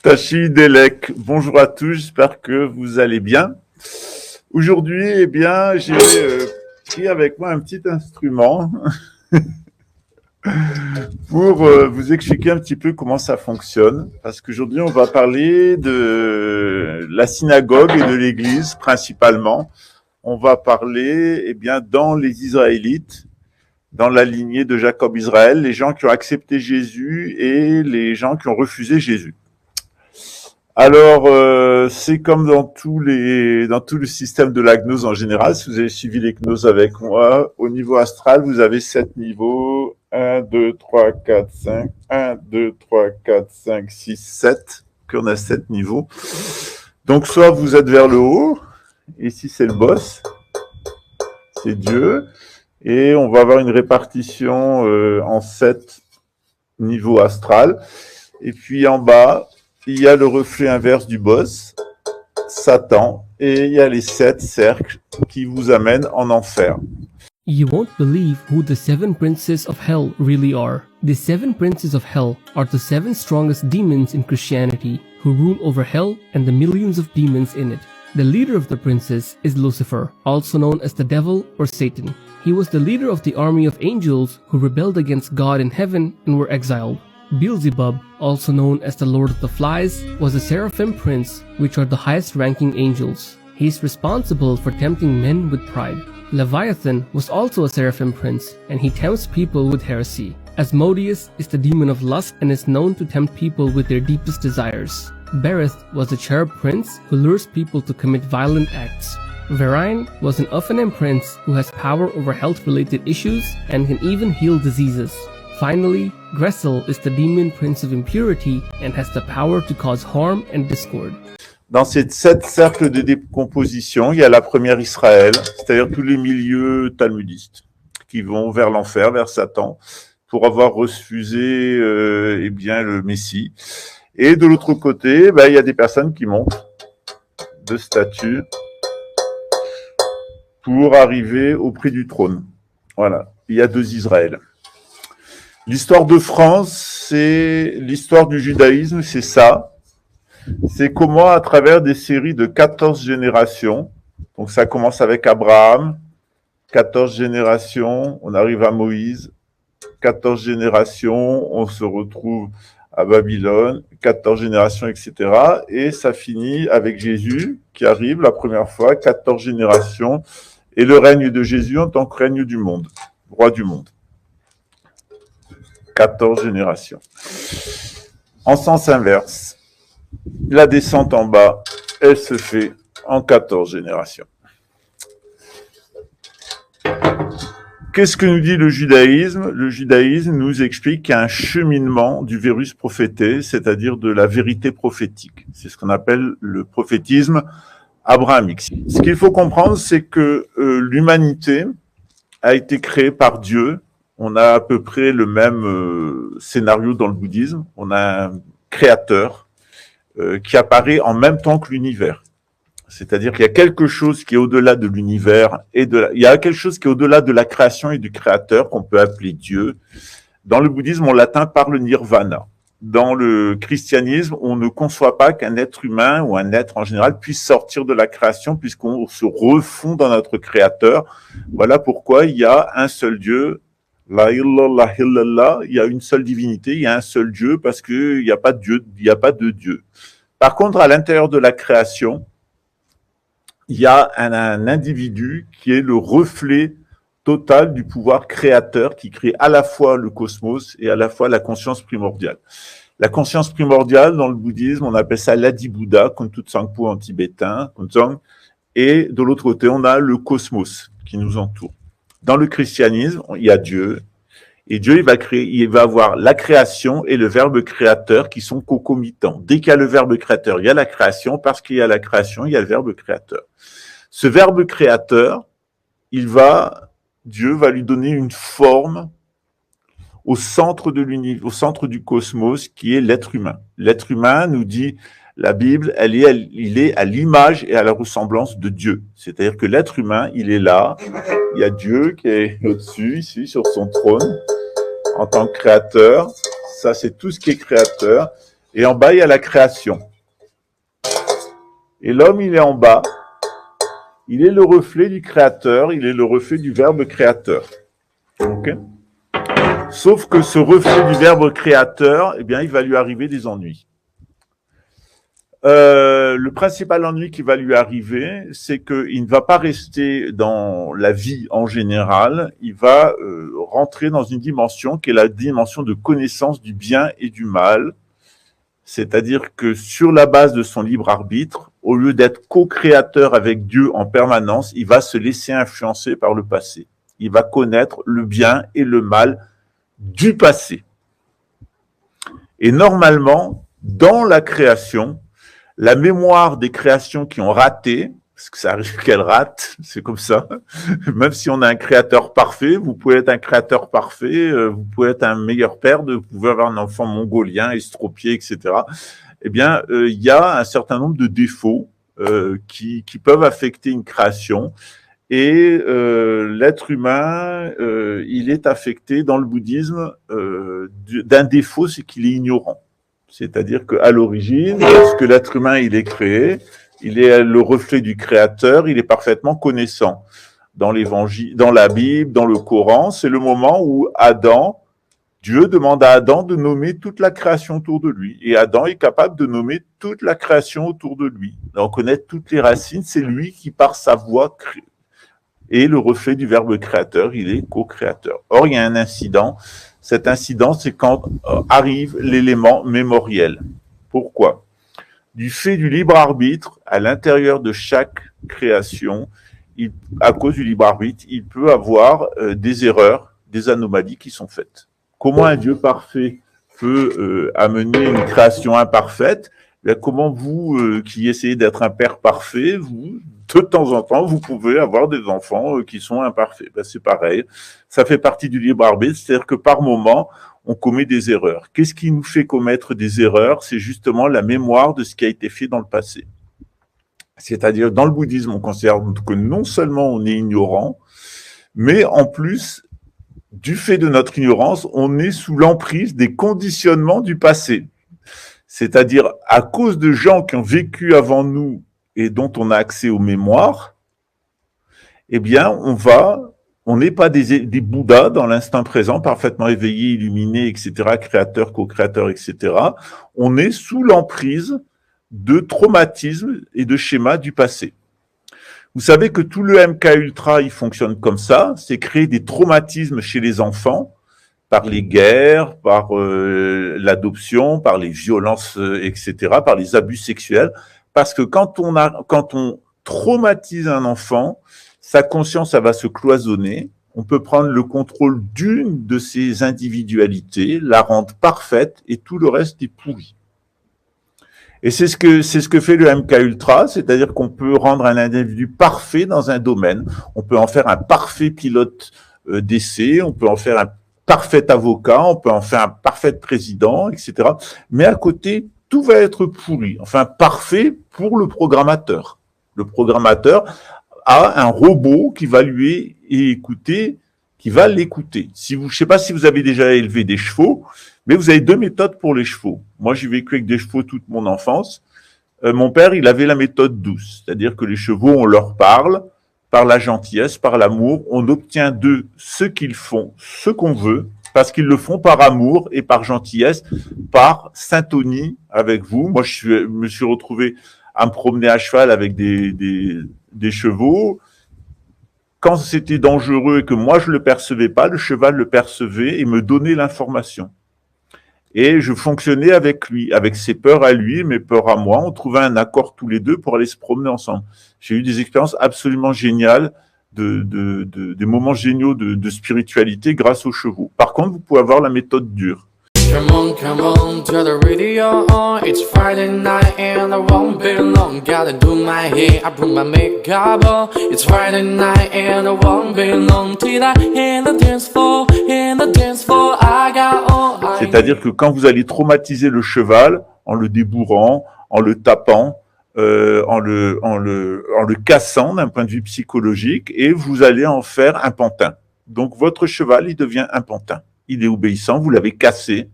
Tachi Delek, bonjour à tous, j'espère que vous allez bien. Aujourd'hui, j'ai pris avec moi un petit instrument pour vous expliquer un petit peu comment ça fonctionne. Parce qu'aujourd'hui, on va parler de la synagogue et de l'église principalement. On va parler, dans les Israélites, dans la lignée de Jacob Israël, les gens qui ont accepté Jésus et les gens qui ont refusé Jésus. Alors, c'est comme dans tout le système de la gnose en général. Si vous avez suivi les gnoses avec moi, au niveau astral, vous avez 7 niveaux. 1, 2, 3, 4, 5. 1, 2, 3, 4, 5, 6, 7. Qu'on a 7 niveaux. Donc, soit vous êtes vers le haut. Ici, c'est le boss. C'est Dieu. Et on va avoir une répartition en 7 niveaux astral. Et puis, en bas, il y a le reflet inverse du boss, Satan, et il y a les 7 cercles qui vous amènent en enfer. You won't believe who the 7 princes of hell really are. The 7 princes of hell are the 7 strongest demons in Christianity who rule over hell and the millions of demons in it. The leader of the princes is Lucifer, also known as the devil or Satan. He was the leader of the army of angels who rebelled against God in heaven and were exiled. Beelzebub, also known as the Lord of the Flies, was a seraphim prince, which are the highest ranking angels. He is responsible for tempting men with pride. Leviathan was also a seraphim prince, and he tempts people with heresy. Asmodeus is the demon of lust and is known to tempt people with their deepest desires. Berith was a cherub prince who lures people to commit violent acts. Verine was an Ophanim prince who has power over health-related issues and can even heal diseases. Finally, Gressel is the demon prince of impurity and has the power to cause harm and discord. Dans ces 7 cercles de décomposition, il y a la première Israël, c'est-à-dire tous les milieux talmudistes qui vont vers l'enfer, vers Satan, pour avoir refusé le Messie. Et de l'autre côté, il y a des personnes qui montent de statues pour arriver au prix du trône. Voilà, il y a 2 Israël. L'histoire de France, c'est l'histoire du judaïsme, c'est ça. C'est comment, à travers des séries de 14 générations, donc ça commence avec Abraham, 14 générations, on arrive à Moïse, 14 générations, on se retrouve à Babylone, 14 générations, etc. Et ça finit avec Jésus, qui arrive la première fois, 14 générations, et le règne de Jésus en tant que règne du monde, roi du monde. 14 générations. En sens inverse, la descente en bas, elle se fait en 14 générations. Qu'est-ce que nous dit le judaïsme ? Le judaïsme nous explique qu'il y a un cheminement du virus prophété, c'est-à-dire de la vérité prophétique. C'est ce qu'on appelle le prophétisme abrahamique. Ce qu'il faut comprendre, c'est que l'humanité a été créée par Dieu. On a à peu près le même scénario dans le bouddhisme. On a un créateur qui apparaît en même temps que l'univers. C'est-à-dire qu'il y a quelque chose qui est au-delà de l'univers il y a quelque chose qui est au-delà de la création et du créateur qu'on peut appeler Dieu. Dans le bouddhisme, on l'atteint par le nirvana. Dans le christianisme, on ne conçoit pas qu'un être humain ou un être en général puisse sortir de la création puisqu'on se refond dans notre créateur. Voilà pourquoi il y a un seul Dieu. La ilaha illallah, il y a une seule divinité, il y a un seul Dieu parce qu'il n'y a pas de Dieu, il n'y a pas de Dieu. Par contre, à l'intérieur de la création, il y a un individu qui est le reflet total du pouvoir créateur qui crée à la fois le cosmos et à la fois la conscience primordiale. La conscience primordiale, dans le bouddhisme, on appelle ça l'Adi-Bouddha, Kuntut Sangpo en tibétain, Kunzang, et de l'autre côté, on a le cosmos qui nous entoure. Dans le christianisme, il y a Dieu, et Dieu, il va avoir la création et le verbe créateur qui sont concomitants. Dès qu'il y a le verbe créateur, il y a la création, parce qu'il y a la création, il y a le verbe créateur. Ce verbe créateur, Dieu va lui donner une forme au centre de l'univers, au centre du cosmos, qui est l'être humain. L'être humain, nous dit la Bible, il est à l'image et à la ressemblance de Dieu. C'est-à-dire que l'être humain, il est là, il y a Dieu qui est au-dessus, ici, sur son trône, en tant que créateur. Ça, c'est tout ce qui est créateur. Et en bas, il y a la création. Et l'homme, il est en bas. Il est le reflet du créateur, il est le reflet du verbe créateur. Okay. Sauf que ce reflet du verbe créateur, eh bien, il va lui arriver des ennuis. Le principal ennui qui va lui arriver, c'est qu'il ne va pas rester dans la vie en général, il va rentrer dans une dimension qui est la dimension de connaissance du bien et du mal. C'est-à-dire que sur la base de son libre arbitre, au lieu d'être co-créateur avec Dieu en permanence, il va se laisser influencer par le passé. Il va connaître le bien et le mal du passé. Et normalement, dans la création, la mémoire des créations qui ont raté, parce que ça arrive qu'elles ratent, c'est comme ça, même si on a un créateur parfait, vous pouvez être un créateur parfait, vous pouvez être un meilleur père, vous pouvez avoir un enfant mongolien, estropié, etc. Eh bien, il y a un certain nombre de défauts qui peuvent affecter une création. Et l'être humain, il est affecté dans le bouddhisme d'un défaut, c'est qu'il est ignorant. C'est-à-dire qu'à l'origine, lorsque l'être humain il est créé, il est le reflet du Créateur, il est parfaitement connaissant. Dans l'Évangile, dans la Bible, dans le Coran, c'est le moment où Dieu demande à Adam de nommer toute la création autour de lui. Et Adam est capable de nommer toute la création autour de lui. On connaît toutes les racines, c'est lui qui, par sa voix, crée. Et le reflet du verbe créateur, il est co-créateur. Or, il y a un incident. Cet incident, c'est quand arrive l'élément mémoriel. Pourquoi ? Du fait du libre arbitre, à l'intérieur de chaque création, à cause du libre arbitre, il peut avoir des erreurs, des anomalies qui sont faites. Comment un Dieu parfait peut amener une création imparfaite ? Bien, comment vous, qui essayez d'être un père parfait, vous, de temps en temps, vous pouvez avoir des enfants qui sont imparfaits. Ben, c'est pareil, ça fait partie du libre arbitre, c'est-à-dire que par moment, on commet des erreurs. Qu'est-ce qui nous fait commettre des erreurs ? C'est justement la mémoire de ce qui a été fait dans le passé. C'est-à-dire, dans le bouddhisme, on considère que non seulement on est ignorant, mais en plus, du fait de notre ignorance, on est sous l'emprise des conditionnements du passé. C'est-à-dire, à cause de gens qui ont vécu avant nous et dont on a accès aux mémoires, eh bien, on n'est pas des Bouddhas dans l'instant présent, parfaitement éveillés, illuminés, etc., créateurs, co-créateurs, etc. On est sous l'emprise de traumatismes et de schémas du passé. Vous savez que tout le MK Ultra, il fonctionne comme ça, c'est créer des traumatismes chez les enfants, par les guerres, par l'adoption, par les violences, etc., par les abus sexuels, parce que quand on traumatise un enfant, sa conscience, elle va se cloisonner. On peut prendre le contrôle d'une de ses individualités, la rendre parfaite, et tout le reste est pourri. Et c'est ce que fait le MK Ultra, c'est-à-dire qu'on peut rendre un individu parfait dans un domaine. On peut en faire un parfait pilote d'essai, on peut en faire un parfait avocat, on peut en faire un parfait président, etc. Mais à côté, tout va être pourri. Enfin, parfait pour le programmateur. Le programmateur a un robot qui va lui écouter, qui va l'écouter. Je ne sais pas si vous avez déjà élevé des chevaux, mais vous avez deux méthodes pour les chevaux. Moi, j'ai vécu avec des chevaux toute mon enfance. Mon père, il avait la méthode douce, c'est-à-dire que les chevaux, on leur parle par la gentillesse, par l'amour, on obtient d'eux ce qu'ils font, ce qu'on veut, parce qu'ils le font par amour et par gentillesse, par syntonie avec vous. Moi, je me suis retrouvé à me promener à cheval avec des chevaux. Quand c'était dangereux et que moi je le percevais pas, le cheval le percevait et me donnait l'information. Et je fonctionnais avec lui, avec ses peurs à lui, mes peurs à moi. On trouvait un accord tous les deux pour aller se promener ensemble. J'ai eu des expériences absolument géniales, des moments géniaux de spiritualité grâce aux chevaux. Par contre, vous pouvez avoir la méthode dure. Come on, to the radio on. It's Friday night and I won't be long. Gotta do my hair, I put my makeup on. It's Friday night and I won't be long. Till I hit the dance floor, I got all. C'est-à-dire que quand vous allez traumatiser le cheval en le débourrant, en le tapant, en le cassant d'un point de vue psychologique, et vous allez en faire un pantin. Donc votre cheval, il devient un pantin. Il est obéissant, vous l'avez cassé,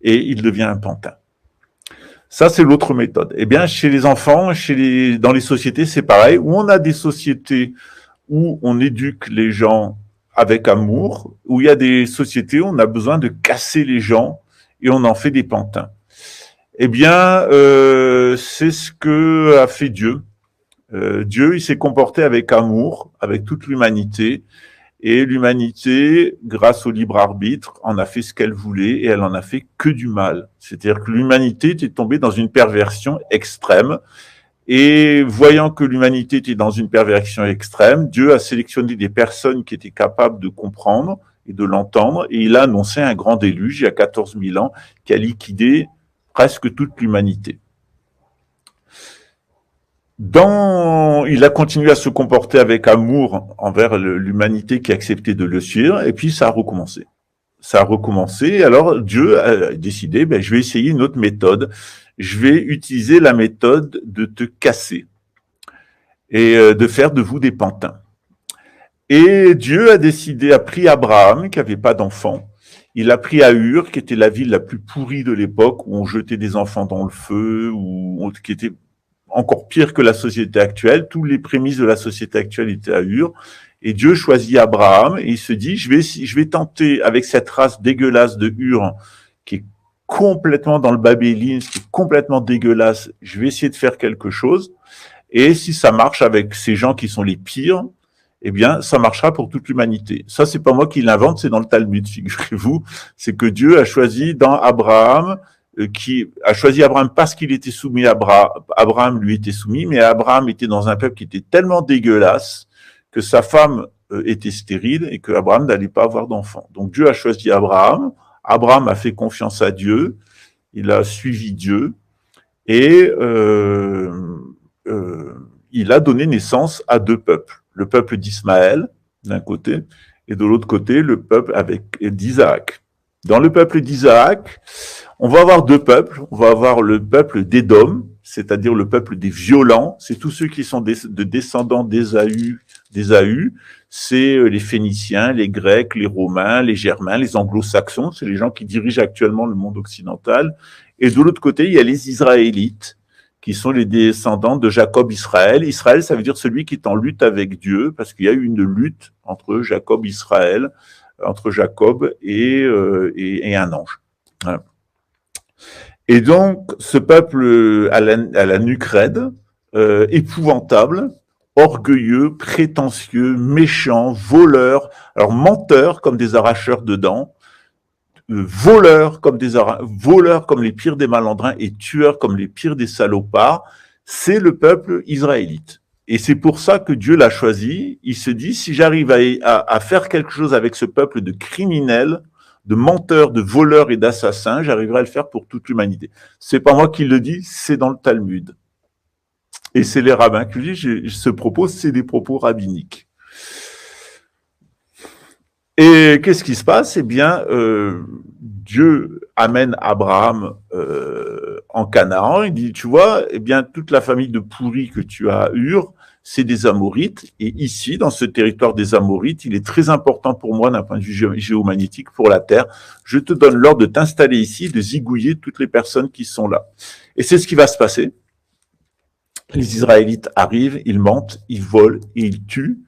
et il devient un pantin. Ça, c'est l'autre méthode. Eh bien, chez les enfants, dans les sociétés, c'est pareil, où on a des sociétés où on éduque les gens avec amour, où il y a des sociétés où on a besoin de casser les gens et on en fait des pantins. Eh bien, c'est ce que a fait Dieu. Dieu, il s'est comporté avec amour, avec toute l'humanité, et l'humanité, grâce au libre arbitre, en a fait ce qu'elle voulait et elle en a fait que du mal. C'est-à-dire que l'humanité était tombée dans une perversion extrême. Et voyant que l'humanité était dans une perversion extrême, Dieu a sélectionné des personnes qui étaient capables de comprendre et de l'entendre, et il a annoncé un grand déluge il y a 14 000 ans qui a liquidé presque toute l'humanité. Il a continué à se comporter avec amour envers l'humanité qui acceptait de le suivre, et puis ça a recommencé. Alors Dieu a décidé, je vais essayer une autre méthode. Je vais utiliser la méthode de te casser et de faire de vous des pantins. Et Dieu a pris Abraham, qui n'avait pas d'enfant. Il a pris Ur, qui était la ville la plus pourrie de l'époque, où on jetait des enfants dans le feu, qui était encore pire que la société actuelle. Tous les prémices de la société actuelle étaient à Ur. Et Dieu choisit Abraham et il se dit, je vais tenter avec cette race dégueulasse de Ur, qui est complètement dans le babélisme, qui est complètement dégueulasse, je vais essayer de faire quelque chose. Et si ça marche avec ces gens qui sont les pires, eh bien, ça marchera pour toute l'humanité. Ça, c'est pas moi qui l'invente, c'est dans le Talmud, figurez-vous. C'est que Dieu a choisi dans Abraham, qui a choisi Abraham parce qu'il était soumis à Abraham lui était soumis, mais Abraham était dans un peuple qui était tellement dégueulasse que sa femme était stérile et que Abraham n'allait pas avoir d'enfant. Donc Dieu a choisi Abraham. Abraham a fait confiance à Dieu, il a suivi Dieu et il a donné naissance à deux peuples. Le peuple d'Ismaël, d'un côté, et de l'autre côté, le peuple d'Isaac. Dans le peuple d'Isaac, on va avoir deux peuples. On va avoir le peuple d'Édom, c'est-à-dire le peuple des violents. C'est tous ceux qui sont de descendants d'Ésaü. C'est les Phéniciens, les Grecs, les Romains, les Germains, les Anglo-Saxons. C'est les gens qui dirigent actuellement le monde occidental. Et de l'autre côté, il y a les Israélites, qui sont les descendants de Jacob Israël. Israël, ça veut dire celui qui est en lutte avec Dieu, parce qu'il y a eu une lutte entre Jacob Israël, entre Jacob et un ange. Voilà. Et donc, ce peuple à la nuque raide, épouvantable, orgueilleux, prétentieux, méchant, voleur, alors menteur comme des arracheurs de dents, voleurs comme les pires des malandrins et tueurs comme les pires des salopards, c'est le peuple israélite. Et c'est pour ça que Dieu l'a choisi. Il se dit, si j'arrive à faire quelque chose avec ce peuple de criminels, de menteurs, de voleurs et d'assassins, j'arriverai à le faire pour toute l'humanité. C'est pas moi qui le dis, c'est dans le Talmud. Et c'est les rabbins qui le disent, ce propos, c'est des propos rabbiniques. Et qu'est-ce qui se passe? Eh bien, Dieu amène Abraham en Canaan. Il dit, tu vois, eh bien, toute la famille de pourris que tu as à Ur, c'est des Amorites. Et ici, dans ce territoire des Amorites, il est très important pour moi, d'un point de vue géomagnétique, pour la Terre. Je te donne l'ordre de t'installer ici, de zigouiller toutes les personnes qui sont là. Et c'est ce qui va se passer. Les Israélites arrivent, ils mentent, ils volent et ils tuent.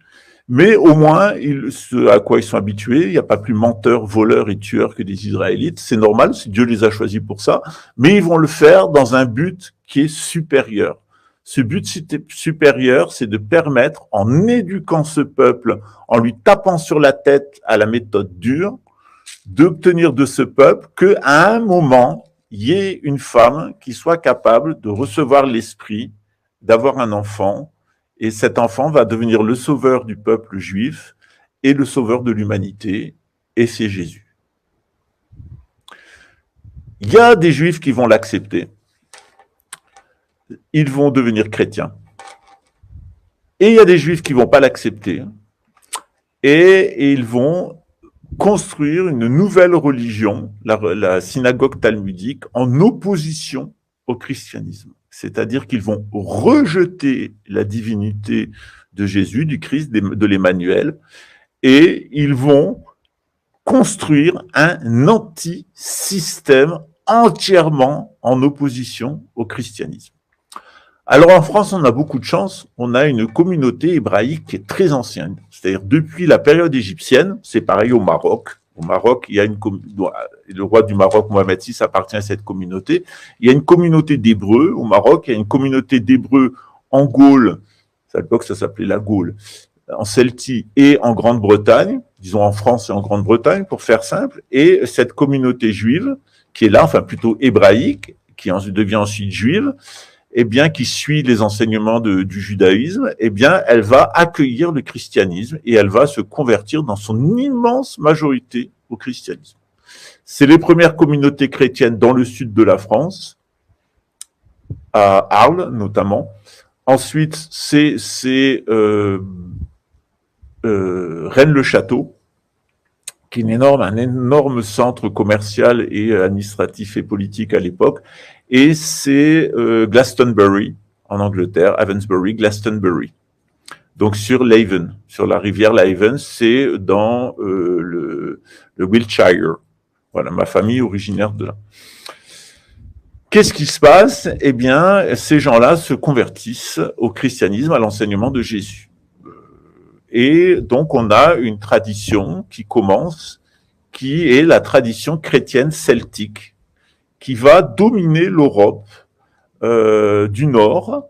Mais au moins, ce à quoi ils sont habitués, il n'y a pas plus menteurs, voleurs et tueurs que des Israélites. C'est normal, Dieu les a choisis pour ça. Mais ils vont le faire dans un but qui est supérieur. Ce but supérieur, c'est de permettre, en éduquant ce peuple, en lui tapant sur la tête à la méthode dure, d'obtenir de ce peuple qu'à un moment, il y ait une femme qui soit capable de recevoir l'esprit, d'avoir un enfant, et cet enfant va devenir le sauveur du peuple juif et le sauveur de l'humanité, et c'est Jésus. Il y a des juifs qui vont l'accepter. Ils vont devenir chrétiens. Et il y a des juifs qui vont pas l'accepter. Et ils vont construire une nouvelle religion, la synagogue talmudique, en opposition au christianisme. C'est-à-dire qu'ils vont rejeter la divinité de Jésus, du Christ, de l'Emmanuel, et ils vont construire un anti-système entièrement en opposition au christianisme. Alors en France, on a beaucoup de chance, on a une communauté hébraïque qui est très ancienne, c'est-à-dire depuis la période égyptienne, c'est pareil au Maroc. Au Maroc, il y a le roi du Maroc, Mohamed VI, appartient à cette communauté. Il y a une communauté d'Hébreux au Maroc, il y a une communauté d'Hébreux en Gaule, à l'époque ça s'appelait la Gaule, en Celtie et en Grande-Bretagne, disons en France et en Grande-Bretagne pour faire simple, et cette communauté juive qui est là, enfin plutôt hébraïque, qui devient ensuite juive, eh bien, qui suit les enseignements du judaïsme, eh bien, elle va accueillir le christianisme et elle va se convertir dans son immense majorité au christianisme. C'est les premières communautés chrétiennes dans le sud de la France, à Arles notamment. Ensuite, c'est Rennes-le-Château, qui est un énorme centre commercial et administratif et politique à l'époque. Et c'est Glastonbury, en Angleterre, Avonsbury, Glastonbury. Donc sur l'Avon, sur la rivière l'Avon, c'est dans le Wiltshire. Voilà, ma famille est originaire de là. Qu'est-ce qui se passe? Eh bien, ces gens-là se convertissent au christianisme, à l'enseignement de Jésus. Et donc, on a une tradition qui commence, qui est la tradition chrétienne celtique, qui va dominer l'Europe du Nord,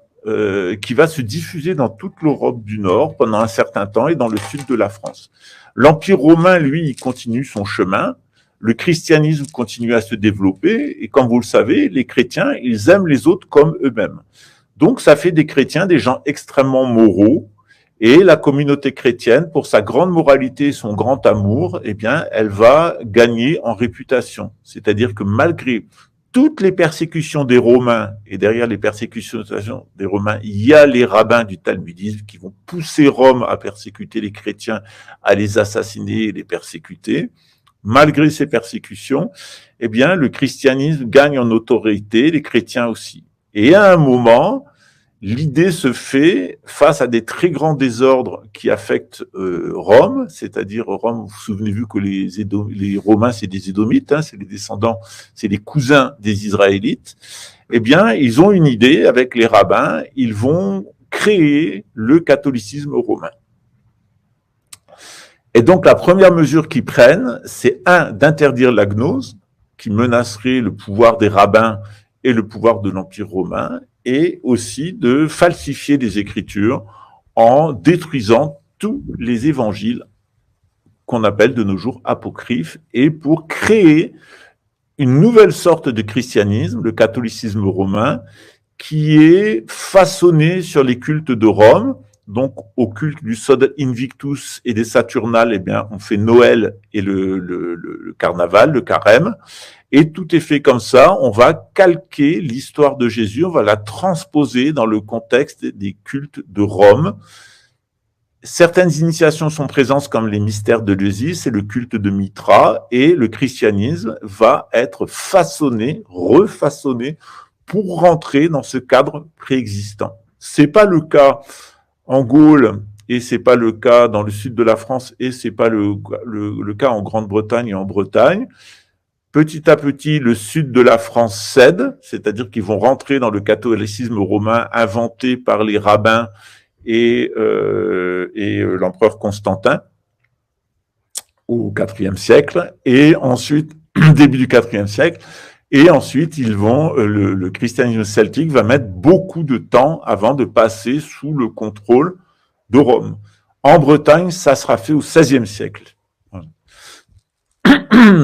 qui va se diffuser dans toute l'Europe du Nord pendant un certain temps et dans le sud de la France. L'Empire romain, lui, il continue son chemin. Le christianisme continue à se développer. Et comme vous le savez, les chrétiens, ils aiment les autres comme eux-mêmes. Donc, ça fait des chrétiens des gens extrêmement moraux. Et la communauté chrétienne, pour sa grande moralité et son grand amour, eh bien, elle va gagner en réputation. C'est-à-dire que malgré toutes les persécutions des Romains, et derrière les persécutions des Romains, il y a les rabbins du talmudisme qui vont pousser Rome à persécuter les chrétiens, à les assassiner et les persécuter. Malgré ces persécutions, eh bien, le christianisme gagne en autorité, les chrétiens aussi. Et à un moment, l'idée se fait face à des très grands désordres qui affectent Rome, c'est-à-dire Rome, vous vous souvenez-vous que les Romains, c'est des Édomites, hein, c'est les descendants, c'est les cousins des Israélites. Eh bien, ils ont une idée avec les rabbins, ils vont créer le catholicisme romain. Et donc, la première mesure qu'ils prennent, c'est d'interdire la gnose, qui menacerait le pouvoir des rabbins et le pouvoir de l'Empire romain, et aussi de falsifier les Écritures en détruisant tous les évangiles qu'on appelle de nos jours apocryphes, et pour créer une nouvelle sorte de christianisme, le catholicisme romain, qui est façonné sur les cultes de Rome. Donc, au culte du Sol Invictus et des Saturnales, eh bien, on fait Noël et le carnaval, le carême. Et tout est fait comme ça, on va calquer l'histoire de Jésus, on va la transposer dans le contexte des cultes de Rome. Certaines initiations sont présentes comme les mystères de l'Eusis, c'est le culte de Mitra, et le christianisme va être façonné, refaçonné, pour rentrer dans ce cadre préexistant. C'est pas le cas en Gaule, et c'est pas le cas dans le sud de la France, et c'est pas le cas en Grande-Bretagne et en Bretagne. Petit à petit, le sud de la France cède, c'est-à-dire qu'ils vont rentrer dans le catholicisme romain inventé par les rabbins et l'empereur Constantin au IVe siècle, et ensuite, début du IVe siècle, et ensuite, le christianisme celtique va mettre beaucoup de temps avant de passer sous le contrôle de Rome. En Bretagne, ça sera fait au XVIe siècle.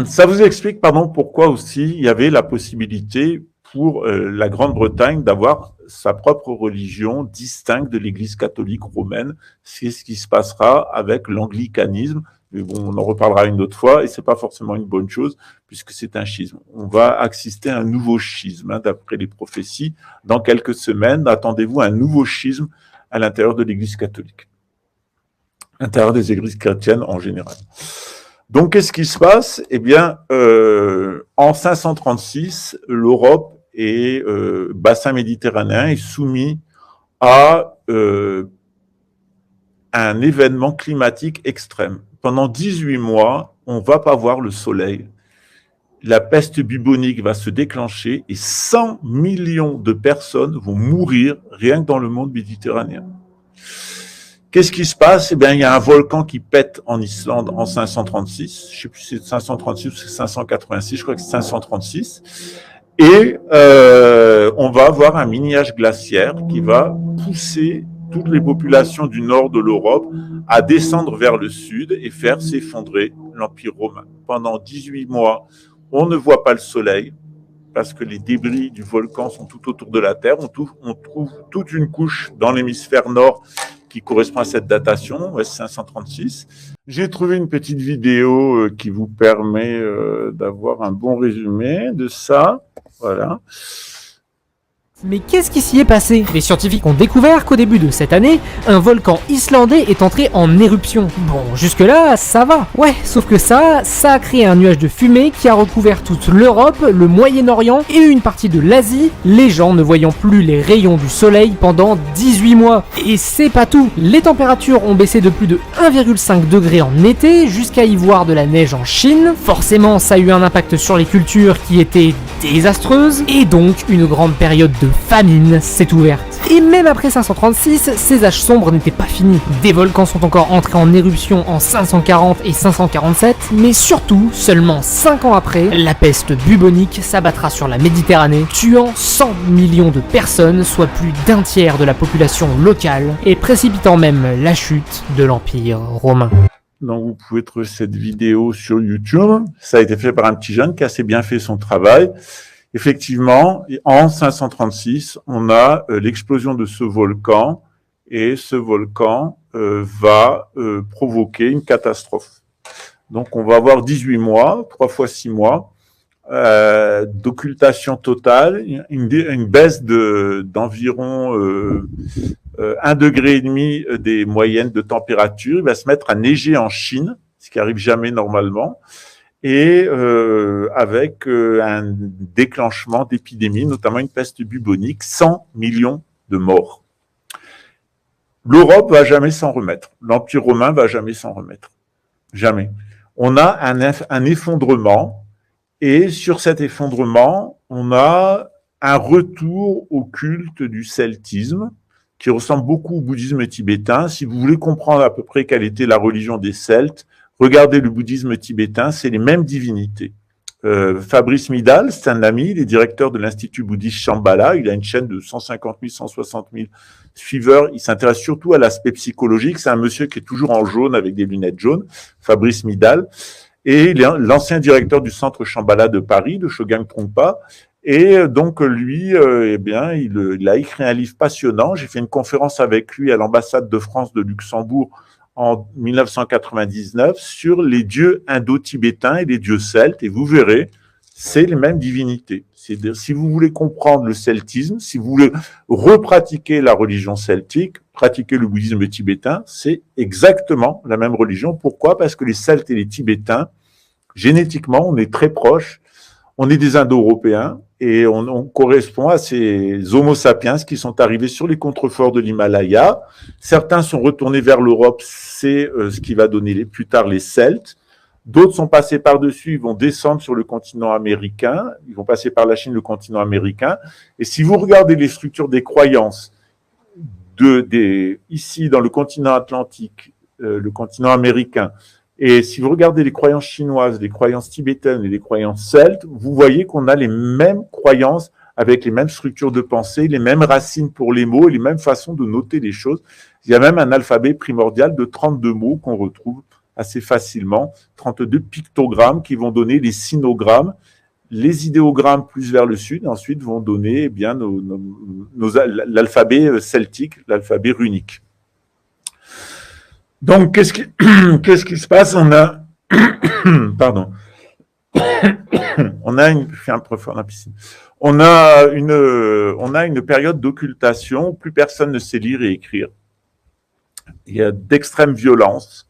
Ça vous explique, pourquoi aussi il y avait la possibilité pour la Grande-Bretagne d'avoir sa propre religion distincte de l'Église catholique romaine. C'est ce qui se passera avec l'anglicanisme. Mais bon, on en reparlera une autre fois, et c'est pas forcément une bonne chose, puisque c'est un schisme. On va assister à un nouveau schisme, d'après les prophéties. Dans quelques semaines, attendez-vous à un nouveau schisme à l'intérieur de l'Église catholique, à l'intérieur des églises chrétiennes en général. Donc, qu'est-ce qui se passe? Eh bien, en 536, l'Europe et bassin méditerranéen est soumis à un événement climatique extrême. Pendant 18 mois, on ne va pas voir le soleil. la peste bubonique va se déclencher et 100 millions de personnes vont mourir rien que dans le monde méditerranéen. Qu'est-ce qui se passe? Eh bien, il y a un volcan qui pète en Islande en 536. Je ne sais plus si c'est 536 ou c'est 586, je crois que c'est 536. Et on va avoir un mini-âge glaciaire qui va pousser toutes les populations du nord de l'Europe à descendre vers le sud et faire s'effondrer l'Empire romain. Pendant 18 mois, on ne voit pas le soleil parce que les débris du volcan sont tout autour de la Terre. On trouve toute une couche dans l'hémisphère nord qui correspond à cette datation, OS 536. J'ai trouvé une petite vidéo qui vous permet d'avoir un bon résumé de ça. Voilà. Mais qu'est-ce qui s'y est passé? Les scientifiques ont découvert qu'au début de cette année, un volcan islandais est entré en éruption. Bon, jusque-là, ça va. Ouais, sauf que ça a créé un nuage de fumée qui a recouvert toute l'Europe, le Moyen-Orient et une partie de l'Asie, les gens ne voyant plus les rayons du soleil pendant 18 mois. Et c'est pas tout. Les températures ont baissé de plus de 1,5 degré en été, jusqu'à y voir de la neige en Chine. Forcément, ça a eu un impact sur les cultures qui étaient désastreuses, et donc une grande période de famine s'est ouverte. Et même après 536, ces âges sombres n'étaient pas finis. Des volcans sont encore entrés en éruption en 540 et 547, mais surtout, seulement 5 ans après, la peste bubonique s'abattra sur la Méditerranée, tuant 100 millions de personnes, soit plus d'un tiers de la population locale, et précipitant même la chute de l'Empire romain. Donc vous pouvez trouver cette vidéo sur YouTube. Ça a été fait par un petit jeune qui a assez bien fait son travail. Effectivement, en 536, on a l'explosion de ce volcan et ce volcan va provoquer une catastrophe. Donc on va avoir 18 mois, 3 fois 6 mois, d'occultation totale, une baisse d'environ 1,5 degré des moyennes de température. Il va se mettre à neiger en Chine, ce qui arrive jamais normalement, et avec un déclenchement d'épidémies, notamment une peste bubonique, 100 millions de morts. L'Europe va jamais s'en remettre. L'Empire romain va jamais s'en remettre. Jamais. On a un effondrement, et sur cet effondrement, on a un retour au culte du celtisme, qui ressemble beaucoup au bouddhisme tibétain. Si vous voulez comprendre à peu près quelle était la religion des Celtes, regardez le bouddhisme tibétain, c'est les mêmes divinités. Fabrice Midal, c'est un ami, il est directeur de l'Institut bouddhiste Shambhala, il a une chaîne de 150 000, 160 000 suiveurs, il s'intéresse surtout à l'aspect psychologique, c'est un monsieur qui est toujours en jaune avec des lunettes jaunes, Fabrice Midal, et il est l'ancien directeur du centre Shambhala de Paris, de Chogyam Trungpa, et donc lui, eh bien, il a écrit un livre passionnant. J'ai fait une conférence avec lui à l'ambassade de France de Luxembourg en 1999 sur les dieux indo-tibétains et les dieux celtes, et vous verrez, c'est les mêmes divinités. C'est-à-dire, si vous voulez comprendre le celtisme, si vous voulez repratiquer la religion celtique, pratiquer le bouddhisme tibétain, c'est exactement la même religion. Pourquoi? Parce que les Celtes et les Tibétains, génétiquement, on est très proches. On est des Indo-Européens et on correspond à ces Homo sapiens qui sont arrivés sur les contreforts de l'Himalaya. Certains sont retournés vers l'Europe, c'est ce qui va donner plus tard les Celtes. D'autres sont passés par-dessus, ils vont descendre sur le continent américain, ils vont passer par la Chine, le continent américain. Et si vous regardez les structures des croyances ici dans le continent atlantique, le continent américain, et si vous regardez les croyances chinoises, les croyances tibétaines et les croyances celtes, vous voyez qu'on a les mêmes croyances avec les mêmes structures de pensée, les mêmes racines pour les mots et les mêmes façons de noter les choses. Il y a même un alphabet primordial de 32 mots qu'on retrouve assez facilement, 32 pictogrammes qui vont donner les sinogrammes. Les idéogrammes plus vers le sud, ensuite, vont donner eh bien l'alphabet celtique, l'alphabet runique. Donc, qu'est-ce qui se passe? On a, pardon, on a une, je fais un peu fort dans la piscine. On a une période d'occultation où plus personne ne sait lire et écrire. Il y a d'extrême violence.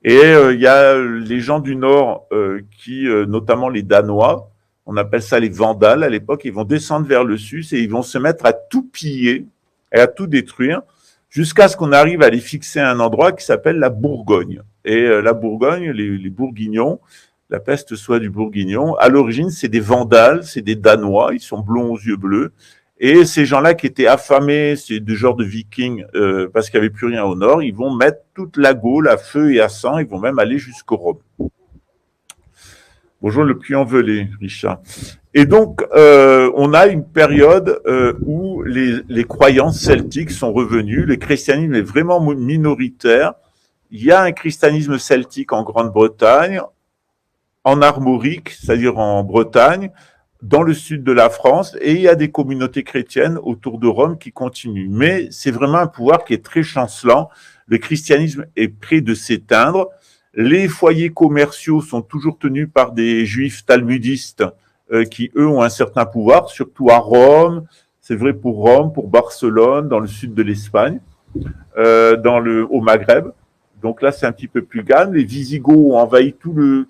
Et il y a les gens du Nord qui, notamment les Danois, on appelle ça les Vandales à l'époque, ils vont descendre vers le sud et ils vont se mettre à tout piller et à tout détruire, jusqu'à ce qu'on arrive à les fixer à un endroit qui s'appelle la Bourgogne. Et la Bourgogne, les Bourguignons, la peste soit du Bourguignon. À l'origine, c'est des Vandales, c'est des Danois, ils sont blonds aux yeux bleus. Et ces gens-là qui étaient affamés, c'est du genre de Vikings, parce qu'il n'y avait plus rien au nord, ils vont mettre toute la Gaule à feu et à sang, ils vont même aller jusqu'au Rhum. Bonjour le puits envelé, Richard. Et donc, on a une période où les croyances celtiques sont revenues, le christianisme est vraiment minoritaire. Il y a un christianisme celtique en Grande-Bretagne, en Armorique, c'est-à-dire en Bretagne, dans le sud de la France, et il y a des communautés chrétiennes autour de Rome qui continuent. Mais c'est vraiment un pouvoir qui est très chancelant. Le christianisme est près de s'éteindre. Les foyers commerciaux sont toujours tenus par des juifs talmudistes qui, eux, ont un certain pouvoir, surtout à Rome. C'est vrai pour Rome, pour Barcelone, dans le sud de l'Espagne, au Maghreb. Donc là, c'est un petit peu plus calme. Les Visigoths ont envahi tout le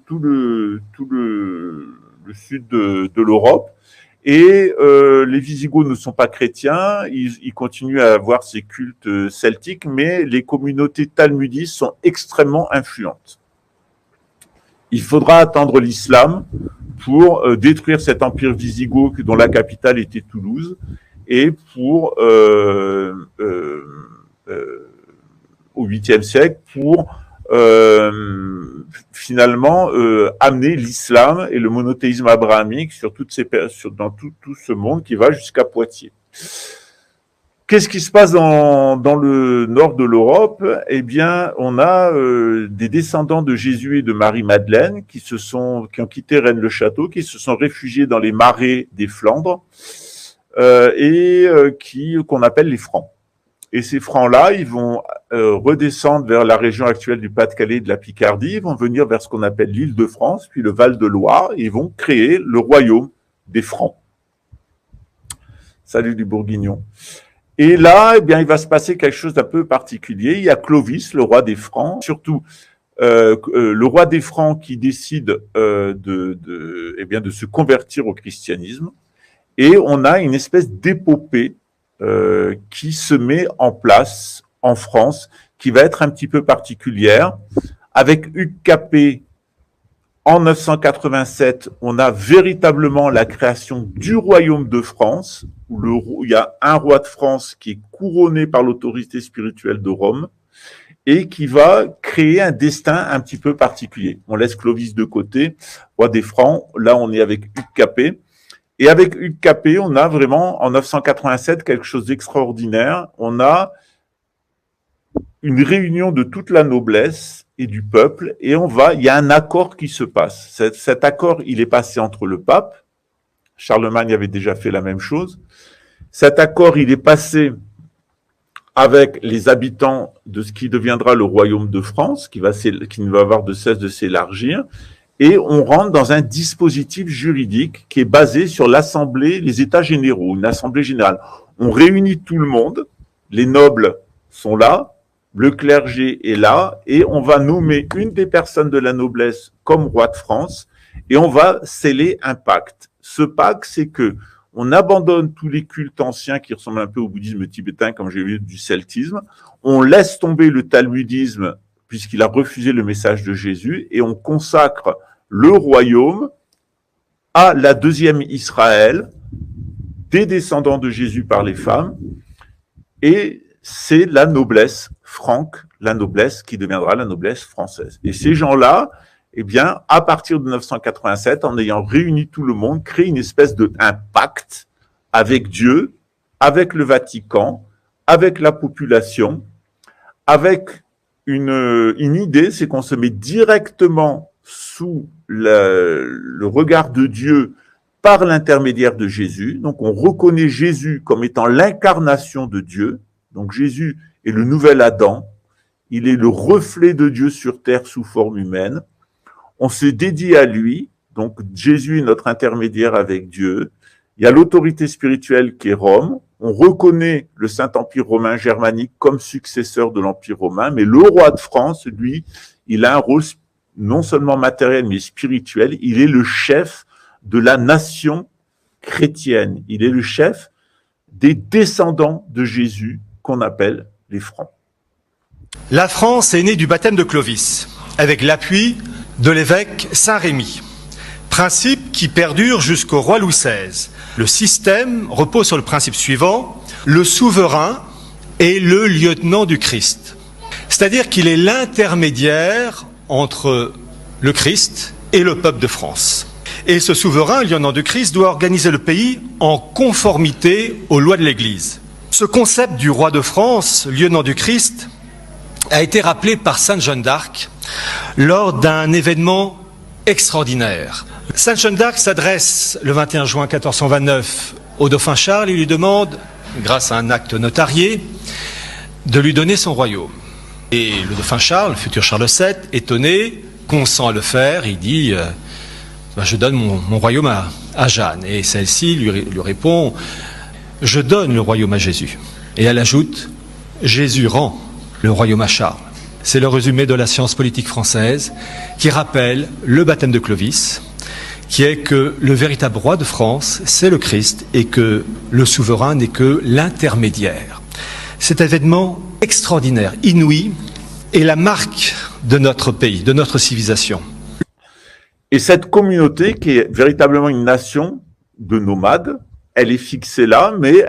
sud de l'Europe. Et les Visigoths ne sont pas chrétiens, ils continuent à avoir ces cultes celtiques, mais les communautés talmudistes sont extrêmement influentes. Il faudra attendre l'islam pour détruire cet empire wisigoth dont la capitale était Toulouse, et pour au 8e siècle, pour finalement amener l'islam et le monothéisme abrahamique dans tout ce monde qui va jusqu'à Poitiers. Qu'est-ce qui se passe dans le nord de l'Europe? Eh bien, on a des descendants de Jésus et de Marie-Madeleine qui ont quitté Rennes-le-Château, qui se sont réfugiés dans les marais des Flandres qu'on appelle les Francs. Et ces Francs-là, ils vont redescendre vers la région actuelle du Pas-de-Calais et de la Picardie, ils vont venir vers ce qu'on appelle l'île de France, puis le Val-de-Loire, et ils vont créer le royaume des Francs. Salut du Bourguignon. Et là, eh bien, il va se passer quelque chose d'un peu particulier. Il y a Clovis, le roi des Francs, surtout le roi des Francs qui décide de se convertir au christianisme. Et on a une espèce d'épopée qui se met en place en France, qui va être un petit peu particulière. Avec Hugues Capet, en 987, on a véritablement la création du royaume de France, où il y a un roi de France qui est couronné par l'autorité spirituelle de Rome, et qui va créer un destin un petit peu particulier. On laisse Clovis de côté, roi des Francs, là on est avec Hugues Capet. Et avec Hugues Capet, on a vraiment, en 987, quelque chose d'extraordinaire. On a une réunion de toute la noblesse et du peuple, et il y a un accord qui se passe. Cet accord, il est passé entre le pape, Charlemagne avait déjà fait la même chose. Cet accord, il est passé avec les habitants de ce qui deviendra le royaume de France, qui ne va avoir de cesse de s'élargir. Et on rentre dans un dispositif juridique qui est basé sur l'assemblée, les états généraux, une assemblée générale. On réunit tout le monde, les nobles sont là, le clergé est là, et on va nommer une des personnes de la noblesse comme roi de France, et on va sceller un pacte. Ce pacte, c'est que on abandonne tous les cultes anciens qui ressemblent un peu au bouddhisme tibétain, comme j'ai vu, du celtisme, on laisse tomber le talmudisme, puisqu'il a refusé le message de Jésus, et on consacre le royaume à la deuxième Israël, des descendants de Jésus par les femmes, et c'est la noblesse franque, la noblesse qui deviendra la noblesse française. Et ces gens-là, eh bien, à partir de 987, en ayant réuni tout le monde, créent une espèce un pacte avec Dieu, avec le Vatican, avec la population, avec une idée, c'est qu'on se met directement sous le regard de Dieu par l'intermédiaire de Jésus. Donc, on reconnaît Jésus comme étant l'incarnation de Dieu. Donc, Jésus est le nouvel Adam. Il est le reflet de Dieu sur terre sous forme humaine. On se dédie à lui. Donc, Jésus est notre intermédiaire avec Dieu. Il y a l'autorité spirituelle qui est Rome. On reconnaît le Saint-Empire romain germanique comme successeur de l'Empire romain. Mais le roi de France, lui, il a un rôle non seulement matériel, mais spirituel. Il est le chef de la nation chrétienne. Il est le chef des descendants de Jésus, qu'on appelle les Francs. La France est née du baptême de Clovis, avec l'appui de l'évêque Saint-Rémy. Principe qui perdure jusqu'au roi Louis XVI. Le système repose sur le principe suivant: le souverain est le lieutenant du Christ. C'est-à-dire qu'il est l'intermédiaire entre le Christ et le peuple de France. Et ce souverain, lieutenant du Christ, doit organiser le pays en conformité aux lois de l'Église. Ce concept du roi de France, lieutenant du Christ, a été rappelé par Sainte Jeanne d'Arc lors d'un événement extraordinaire. Sainte Jeanne d'Arc s'adresse le 21 juin 1429 au dauphin Charles et lui demande, grâce à un acte notarié, de lui donner son royaume. Et le dauphin Charles, le futur Charles VII, étonné, consent à le faire. Il dit je donne mon royaume à Jeanne. Et celle-ci lui répond: je donne le royaume à Jésus. Et elle ajoute: Jésus rend le royaume à Charles. C'est le résumé de la science politique française qui rappelle le baptême de Clovis, qui est que le véritable roi de France, c'est le Christ, et que le souverain n'est que l'intermédiaire. Cet événement extraordinaire, inouï, est la marque de notre pays, de notre civilisation. Et cette communauté, qui est véritablement une nation de nomades, elle est fixée là, mais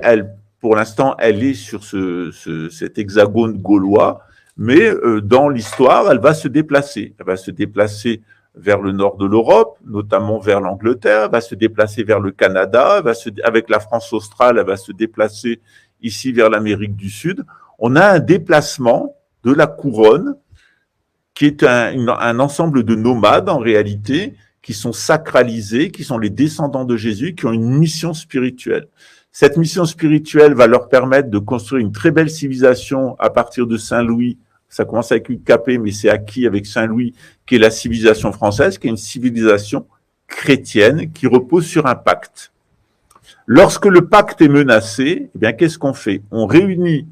pour l'instant, elle est sur cet hexagone gaulois, mais dans l'histoire, elle va se déplacer. Elle va se déplacer vers le nord de l'Europe, notamment vers l'Angleterre, elle va se déplacer vers le Canada, avec la France australe, elle va se déplacer ici vers l'Amérique du Sud. On a un déplacement de la couronne qui est un ensemble de nomades en réalité, qui sont sacralisés, qui sont les descendants de Jésus, qui ont une mission spirituelle. Cette mission spirituelle va leur permettre de construire une très belle civilisation à partir de Saint-Louis. Ça commence avec une Capet, mais c'est acquis avec Saint-Louis, qui est la civilisation française, qui est une civilisation chrétienne qui repose sur un pacte. Lorsque le pacte est menacé, eh bien, qu'est-ce qu'on fait? On réunit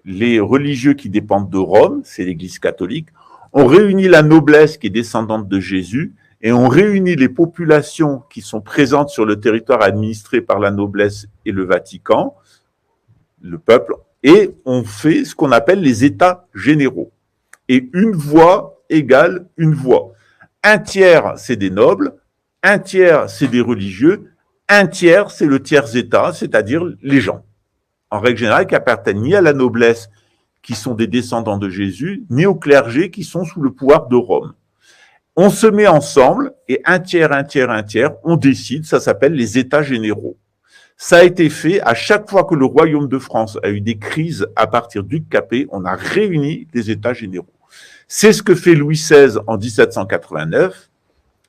les religieux qui dépendent de Rome, c'est l'Église catholique, on réunit la noblesse qui est descendante de Jésus, et on réunit les populations qui sont présentes sur le territoire administré par la noblesse et le Vatican, le peuple, et on fait ce qu'on appelle les États généraux. Et une voix égale une voix. Un tiers, c'est des nobles, un tiers, c'est des religieux, un tiers, c'est le tiers-État, c'est-à-dire les gens, en règle générale, qui appartiennent ni à la noblesse, qui sont des descendants de Jésus, ni au clergé, qui sont sous le pouvoir de Rome. On se met ensemble, et un tiers, on décide, ça s'appelle les États généraux. Ça a été fait à chaque fois que le royaume de France a eu des crises à partir du Capet, on a réuni les États généraux. C'est ce que fait Louis XVI en 1789.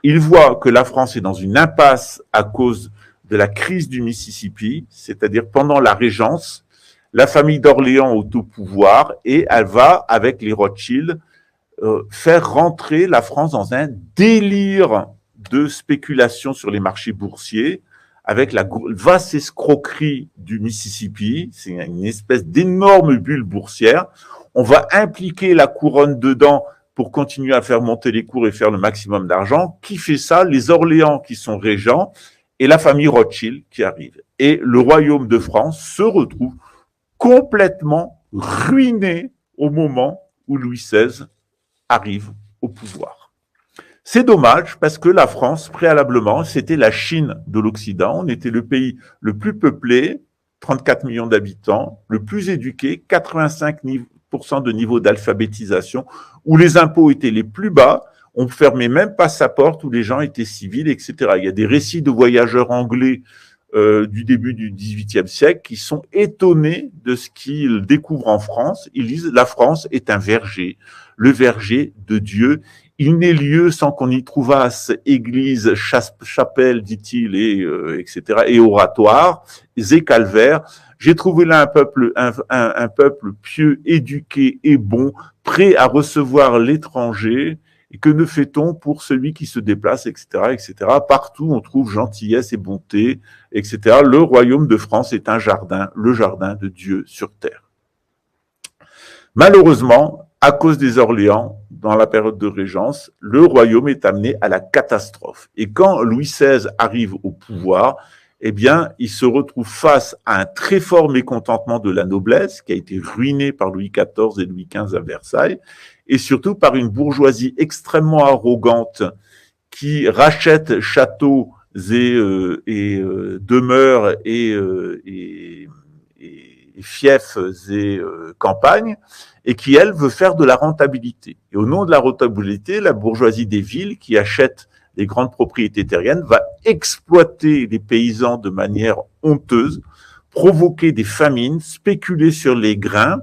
Il voit que la France est dans une impasse à cause de la crise du Mississippi, c'est-à-dire pendant la Régence, la famille d'Orléans est au pouvoir et elle va, avec les Rothschild, faire rentrer la France dans un délire de spéculation sur les marchés boursiers, avec la vaste escroquerie du Mississippi, c'est une espèce d'énorme bulle boursière. On va impliquer la couronne dedans pour continuer à faire monter les cours et faire le maximum d'argent. Qui fait ça? Les Orléans qui sont régents et la famille Rothschild qui arrive. Et le royaume de France se retrouve complètement ruiné au moment où Louis XVI arrive au pouvoir. C'est dommage parce que la France, préalablement, c'était la Chine de l'Occident. On était le pays le plus peuplé, 34 millions d'habitants, le plus éduqué, 85% de niveau d'alphabétisation, où les impôts étaient les plus bas. On ne fermait même pas sa porte, où les gens étaient civils, etc. Il y a des récits de voyageurs anglais du début du XVIIIe siècle qui sont étonnés de ce qu'ils découvrent en France. Ils disent « La France est un verger, le verger de Dieu. Il n'est lieu sans qu'on y trouvasse église, chapelle, dit-il, et etc., et oratoire, et calvaire. J'ai trouvé là un peuple pieux, éduqué et bon, prêt à recevoir l'étranger. Et que ne fait-on pour celui qui se déplace, etc., etc. Partout, on trouve gentillesse et bonté, etc. Le royaume de France est un jardin, le jardin de Dieu sur terre. Malheureusement, à cause des Orléans, dans la période de Régence, le royaume est amené à la catastrophe. Et quand Louis XVI arrive au pouvoir, eh bien, il se retrouve face à un très fort mécontentement de la noblesse, qui a été ruinée par Louis XIV et Louis XV à Versailles, et surtout par une bourgeoisie extrêmement arrogante qui rachète châteaux et demeures et fiefs et campagnes, et qui, elle, veut faire de la rentabilité. Et au nom de la rentabilité, la bourgeoisie des villes qui achète les grandes propriétés terriennes va exploiter les paysans de manière honteuse, provoquer des famines, spéculer sur les grains.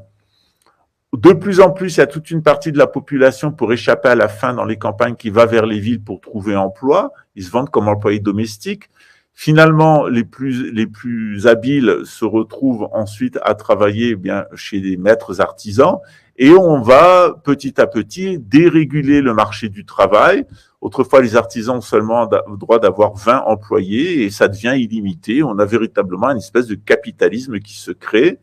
De plus en plus, il y a toute une partie de la population pour échapper à la faim dans les campagnes qui va vers les villes pour trouver emploi. Ils se vendent comme employés domestiques. Finalement, les plus habiles se retrouvent ensuite à travailler bien chez des maîtres artisans et on va petit à petit déréguler le marché du travail. Autrefois, les artisans ont seulement le droit d'avoir 20 employés et ça devient illimité. On a véritablement une espèce de capitalisme qui se crée,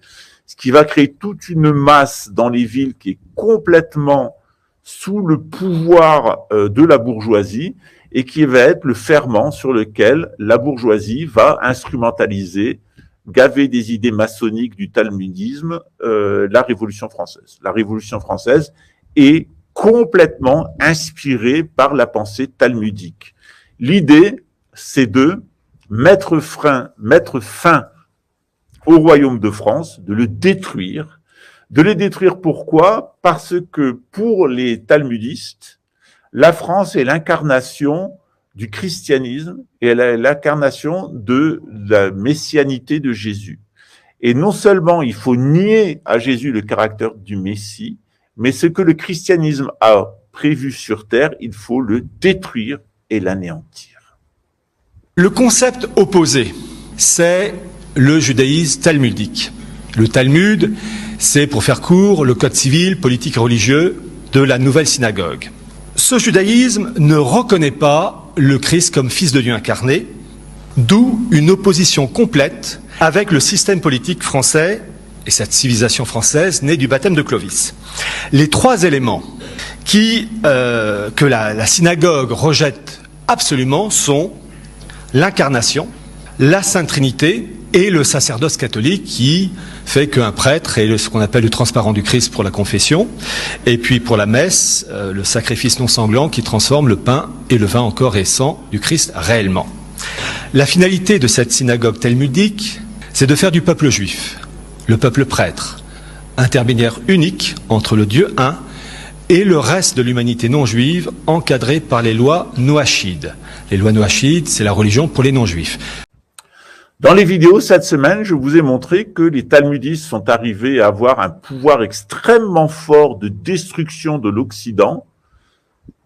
ce qui va créer toute une masse dans les villes qui est complètement sous le pouvoir de la bourgeoisie et qui va être le ferment sur lequel la bourgeoisie va instrumentaliser, gaver des idées maçonniques du talmudisme, la Révolution française. La Révolution française est complètement inspirée par la pensée talmudique. L'idée, c'est de mettre fin au royaume de France, de le détruire. De les détruire pourquoi ? Parce que pour les talmudistes, la France est l'incarnation du christianisme et elle est l'incarnation de la messianité de Jésus. Et non seulement il faut nier à Jésus le caractère du Messie, mais ce que le christianisme a prévu sur terre, il faut le détruire et l'anéantir. Le concept opposé, c'est le judaïsme talmudique. Le Talmud, c'est, pour faire court, le code civil, politique et religieux de la nouvelle synagogue. Ce judaïsme ne reconnaît pas le Christ comme fils de Dieu incarné, d'où une opposition complète avec le système politique français et cette civilisation française née du baptême de Clovis. Les trois éléments que la synagogue rejette absolument sont l'incarnation, la Sainte Trinité et le sacerdoce catholique qui fait qu'un prêtre est ce qu'on appelle le transparent du Christ pour la confession, et puis pour la messe, le sacrifice non sanglant qui transforme le pain et le vin en corps et sang du Christ réellement. La finalité de cette synagogue talmudique, c'est de faire du peuple juif, le peuple prêtre, intermédiaire unique entre le Dieu un et le reste de l'humanité non juive encadrée par les lois noachides. Les lois noachides, c'est la religion pour les non-juifs. Dans les vidéos cette semaine, je vous ai montré que les talmudistes sont arrivés à avoir un pouvoir extrêmement fort de destruction de l'Occident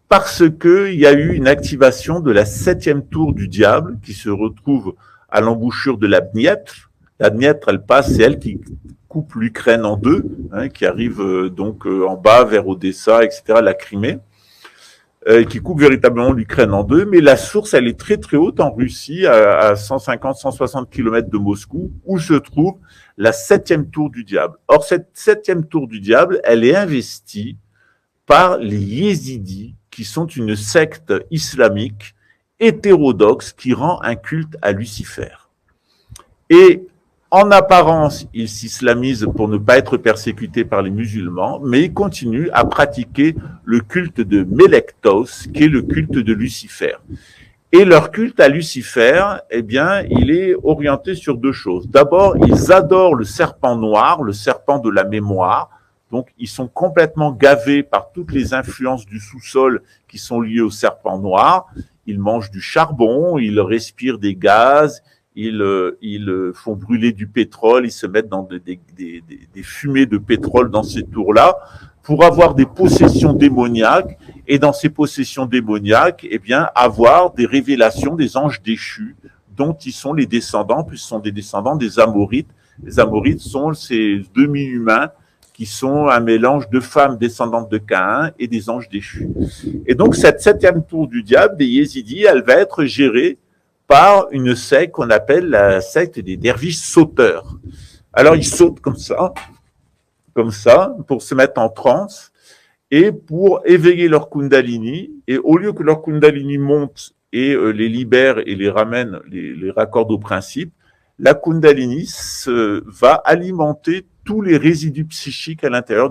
parce qu'il y a eu une activation de la 7e tour du diable qui se retrouve à l'embouchure de la Dniepr. La Dniepr, elle passe, c'est elle qui coupe l'Ukraine en deux, qui arrive donc en bas vers Odessa, etc., la Crimée. Qui coupe véritablement l'Ukraine en deux, mais la source, elle est très très haute en Russie, à 150-160 km de Moscou, où se trouve la 7e tour du diable. Or, cette 7e tour du diable, elle est investie par les Yézidis, qui sont une secte islamique hétérodoxe qui rend un culte à Lucifer. Et en apparence, ils s'islamisent pour ne pas être persécutés par les musulmans, mais ils continuent à pratiquer le culte de Melektos, qui est le culte de Lucifer. Et leur culte à Lucifer, eh bien, il est orienté sur deux choses. D'abord, ils adorent le serpent noir, le serpent de la mémoire. Donc, ils sont complètement gavés par toutes les influences du sous-sol qui sont liées au serpent noir. Ils mangent du charbon, ils respirent des gaz, ils font brûler du pétrole, ils se mettent dans des fumées de pétrole dans ces tours-là pour avoir des possessions démoniaques et dans ces possessions démoniaques, eh bien, avoir des révélations des anges déchus dont ils sont les descendants, puisqu'ils sont des descendants des Amorites. Les Amorites sont ces demi-humains qui sont un mélange de femmes descendantes de Caïn et des anges déchus. Et donc, cette 7e tour du diable, des Yézidis, elle va être gérée par une secte qu'on appelle la secte des derviches sauteurs. Alors, ils sautent comme ça, pour se mettre en transe et pour éveiller leur kundalini. Et au lieu que leur kundalini monte et les libère et les ramène, les raccorde au principe, la Kundalini va alimenter tous les résidus psychiques à l'intérieur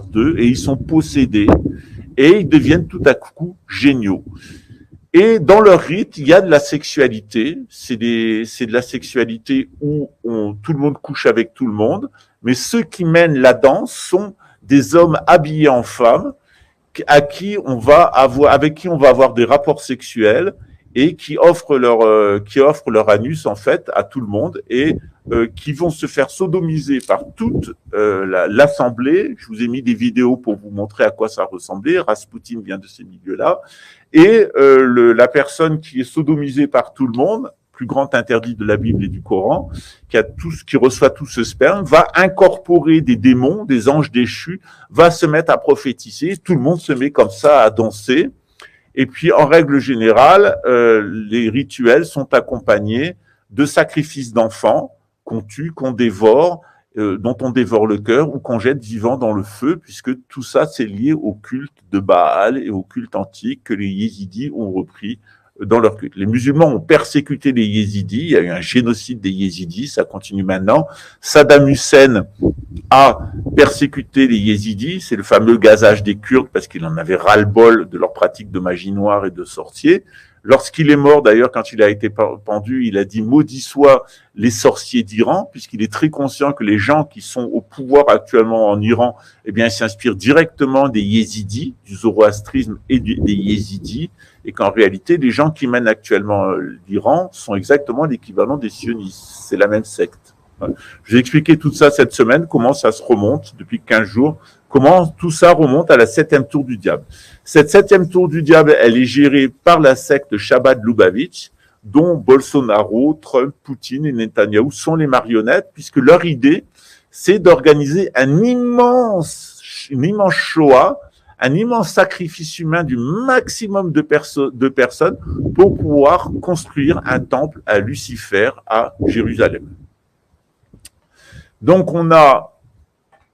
d'eux, et ils sont possédés, et ils deviennent tout à coup géniaux. Et dans leur rite, il y a de la sexualité, c'est de la sexualité où tout le monde couche avec tout le monde, mais ceux qui mènent la danse sont des hommes habillés en femmes, avec qui on va avoir des rapports sexuels et qui offrent leur anus en fait à tout le monde, et qui vont se faire sodomiser par toute l'assemblée. Je vous ai mis des vidéos pour vous montrer à quoi ça ressemblait. Rasputin vient de ces milieux-là. Et la personne qui est sodomisée par tout le monde, plus grand interdit de la Bible et du Coran, qui reçoit tout ce sperme, va incorporer des démons, des anges déchus, va se mettre à prophétiser. Tout le monde se met comme ça à danser. Et puis, en règle générale, les rituels sont accompagnés de sacrifices d'enfants qu'on tue, qu'on dévore, dont on dévore le cœur ou qu'on jette vivant dans le feu, puisque tout ça, c'est lié au culte de Baal et au culte antique que les Yézidis ont repris dans leur culte. Les musulmans ont persécuté les Yézidis, il y a eu un génocide des Yézidis, ça continue maintenant. Saddam Hussein a persécuté les Yézidis, c'est le fameux gazage des Kurdes, parce qu'il en avait ras-le-bol de leur pratique de magie noire et de sorciers. Lorsqu'il est mort, d'ailleurs, quand il a été pendu, il a dit « Maudits soient les sorciers d'Iran », puisqu'il est très conscient que les gens qui sont au pouvoir actuellement en Iran, eh bien, ils s'inspirent directement des Yézidis, du zoroastrisme et des Yézidis, et qu'en réalité, les gens qui mènent actuellement l'Iran sont exactement l'équivalent des sionistes. C'est la même secte. Je vais expliquer tout ça cette semaine, comment ça se remonte depuis 15 jours, comment tout ça remonte à la 7e tour du diable. Cette 7e tour du diable, elle est gérée par la secte Chabad-Lubavitch, dont Bolsonaro, Trump, Poutine et Netanyahou sont les marionnettes, puisque leur idée, c'est d'organiser une immense Shoah, un immense sacrifice humain du maximum de personnes pour pouvoir construire un temple à Lucifer à Jérusalem. Donc on a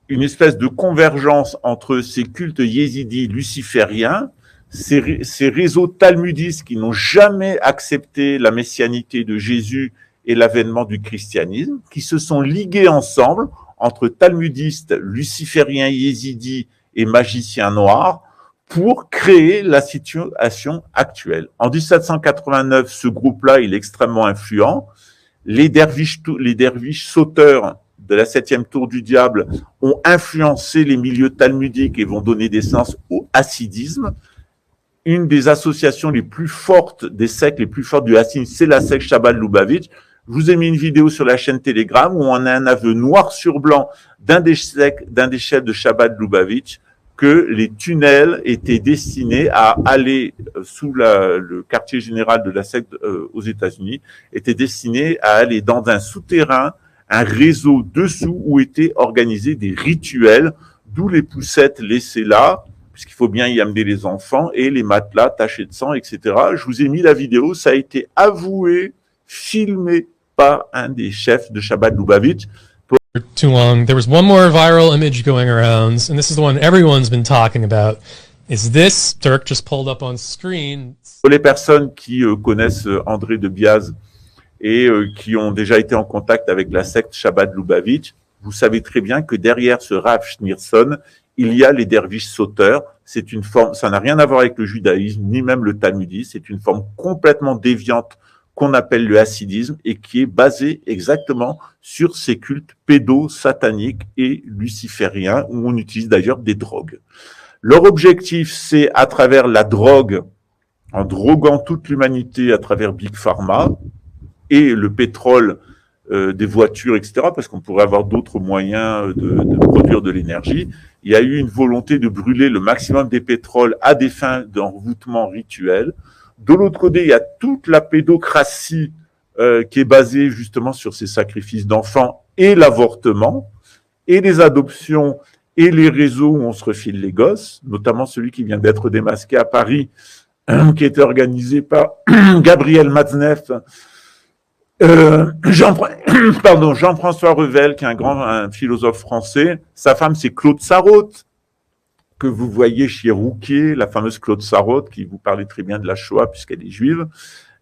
une espèce de convergence entre ces cultes yézidis lucifériens, ces réseaux talmudistes qui n'ont jamais accepté la messianité de Jésus et l'avènement du christianisme, qui se sont ligués ensemble entre talmudistes, lucifériens yézidis et magiciens noirs pour créer la situation actuelle. En 1789, ce groupe-là, il est extrêmement influent. Les derviches sauteurs de la 7e tour du diable ont influencé les milieux talmudiques et vont donner naissance au hassidisme. Une des associations les plus fortes, des sectes les plus fortes du hassidisme, c'est la secte Chabad-Lubavitch. Je vous ai mis une vidéo sur la chaîne Telegram où on a un aveu noir sur blanc d'un des chefs de Chabad-Lubavitch que les tunnels étaient destinés à aller sous le quartier général de la secte aux États-Unis, étaient destinés à aller dans un souterrain, un réseau dessous où étaient organisés des rituels, d'où les poussettes laissées là, puisqu'il faut bien y amener les enfants, et les matelas tachés de sang, etc. Je vous ai mis la vidéo, ça a été avoué, filmé par un des chefs de Chabad-Lubavitch. Too long. There was one more viral image going around, and this is the one everyone's been talking about. Is this Dirk just pulled up on screen? Pour les personnes qui connaissent André de Biaz et qui ont déjà été en contact avec la secte Chabad-Lubavitch, vous savez très bien que derrière ce Rav Schneerson, il y a les derviches sauteurs. C'est une forme, ça n'a rien à voir avec le judaïsme, ni même le talmudisme. C'est une forme complètement déviante qu'on appelle le hassidisme et qui est basée exactement sur ces cultes pédo-sataniques et lucifériens où on utilise d'ailleurs des drogues. Leur objectif, c'est à travers la drogue, en droguant toute l'humanité à travers Big Pharma et le pétrole des voitures, etc., parce qu'on pourrait avoir d'autres moyens de produire de l'énergie. Il y a eu une volonté de brûler le maximum des pétroles à des fins d'envoûtement rituel. De l'autre côté, il y a toute la pédocratie qui est basée justement sur ces sacrifices d'enfants et l'avortement, et les adoptions et les réseaux où on se refile les gosses, notamment celui qui vient d'être démasqué à Paris, qui était organisé par Gabriel Matzneff, Jean-François Revel, qui est un philosophe français. Sa femme, c'est Claude Sarraute. que vous voyez chez Rouquier, la fameuse Claude Sarraute, qui vous parlait très bien de la Shoah puisqu'elle est juive.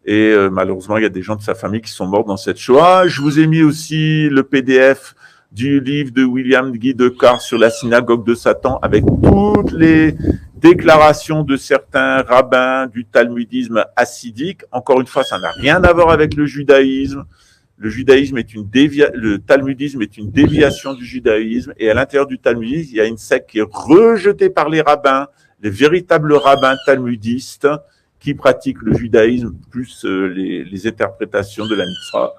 Et malheureusement, il y a des gens de sa famille qui sont morts dans cette Shoah. Je vous ai mis aussi le PDF du livre de William Guy de Cars sur la synagogue de Satan, avec toutes les déclarations de certains rabbins du talmudisme hassidique. Encore une fois, ça n'a rien à voir avec le judaïsme. Le talmudisme est une déviation du judaïsme, et à l'intérieur du talmudisme, il y a une secte qui est rejetée par les rabbins, les véritables rabbins talmudistes, qui pratiquent le judaïsme plus les interprétations de la mitzvah.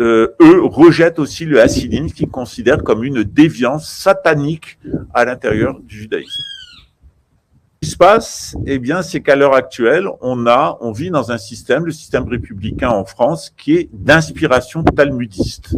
Eux rejettent aussi le hassidisme, qu'ils considèrent comme une déviance satanique à l'intérieur du judaïsme. Ce qui se passe, eh bien, c'est qu'à l'heure actuelle, on vit dans un système, le système républicain en France, qui est d'inspiration talmudiste,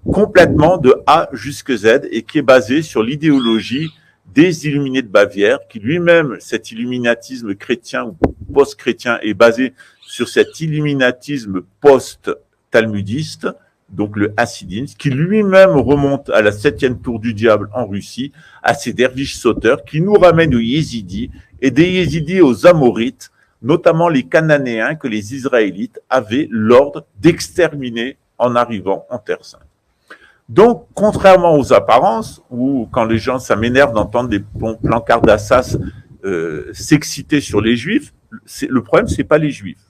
complètement de A jusqu'à Z, et qui est basé sur l'idéologie des Illuminés de Bavière, qui lui-même, cet illuminatisme chrétien ou post-chrétien, est basé sur cet illuminatisme post-talmudiste, donc le hassidisme, qui lui-même remonte à la 7e tour du diable en Russie, à ces derviches sauteurs, qui nous ramènent aux Yézidis, et des Yézidis aux Amorites, notamment les Cananéens que les Israélites avaient l'ordre d'exterminer en arrivant en Terre Sainte. Donc, contrairement aux apparences, où quand les gens, ça m'énerve d'entendre des plancards d'Assas s'exciter sur les Juifs, le problème, c'est pas les Juifs.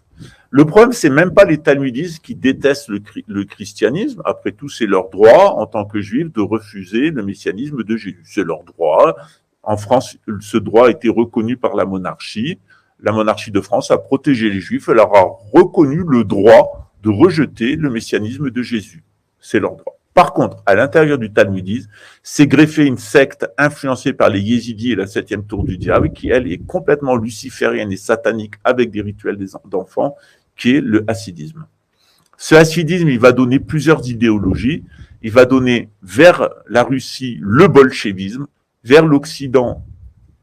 Le problème, c'est même pas les talmudistes qui détestent le christianisme. Après tout, c'est leur droit, en tant que Juifs, de refuser le messianisme de Jésus. C'est leur droit. En France, ce droit a été reconnu par la monarchie. La monarchie de France a protégé les Juifs. Elle leur a reconnu le droit de rejeter le messianisme de Jésus. C'est leur droit. Par contre, à l'intérieur du talmudisme, s'est greffée une secte influencée par les Yézidis et la 7e tour du diable, qui, elle, est complètement luciférienne et satanique avec des rituels d'enfants, qui est le hassidisme. Ce hassidisme, il va donner plusieurs idéologies. Il va donner vers la Russie le bolchevisme, vers l'Occident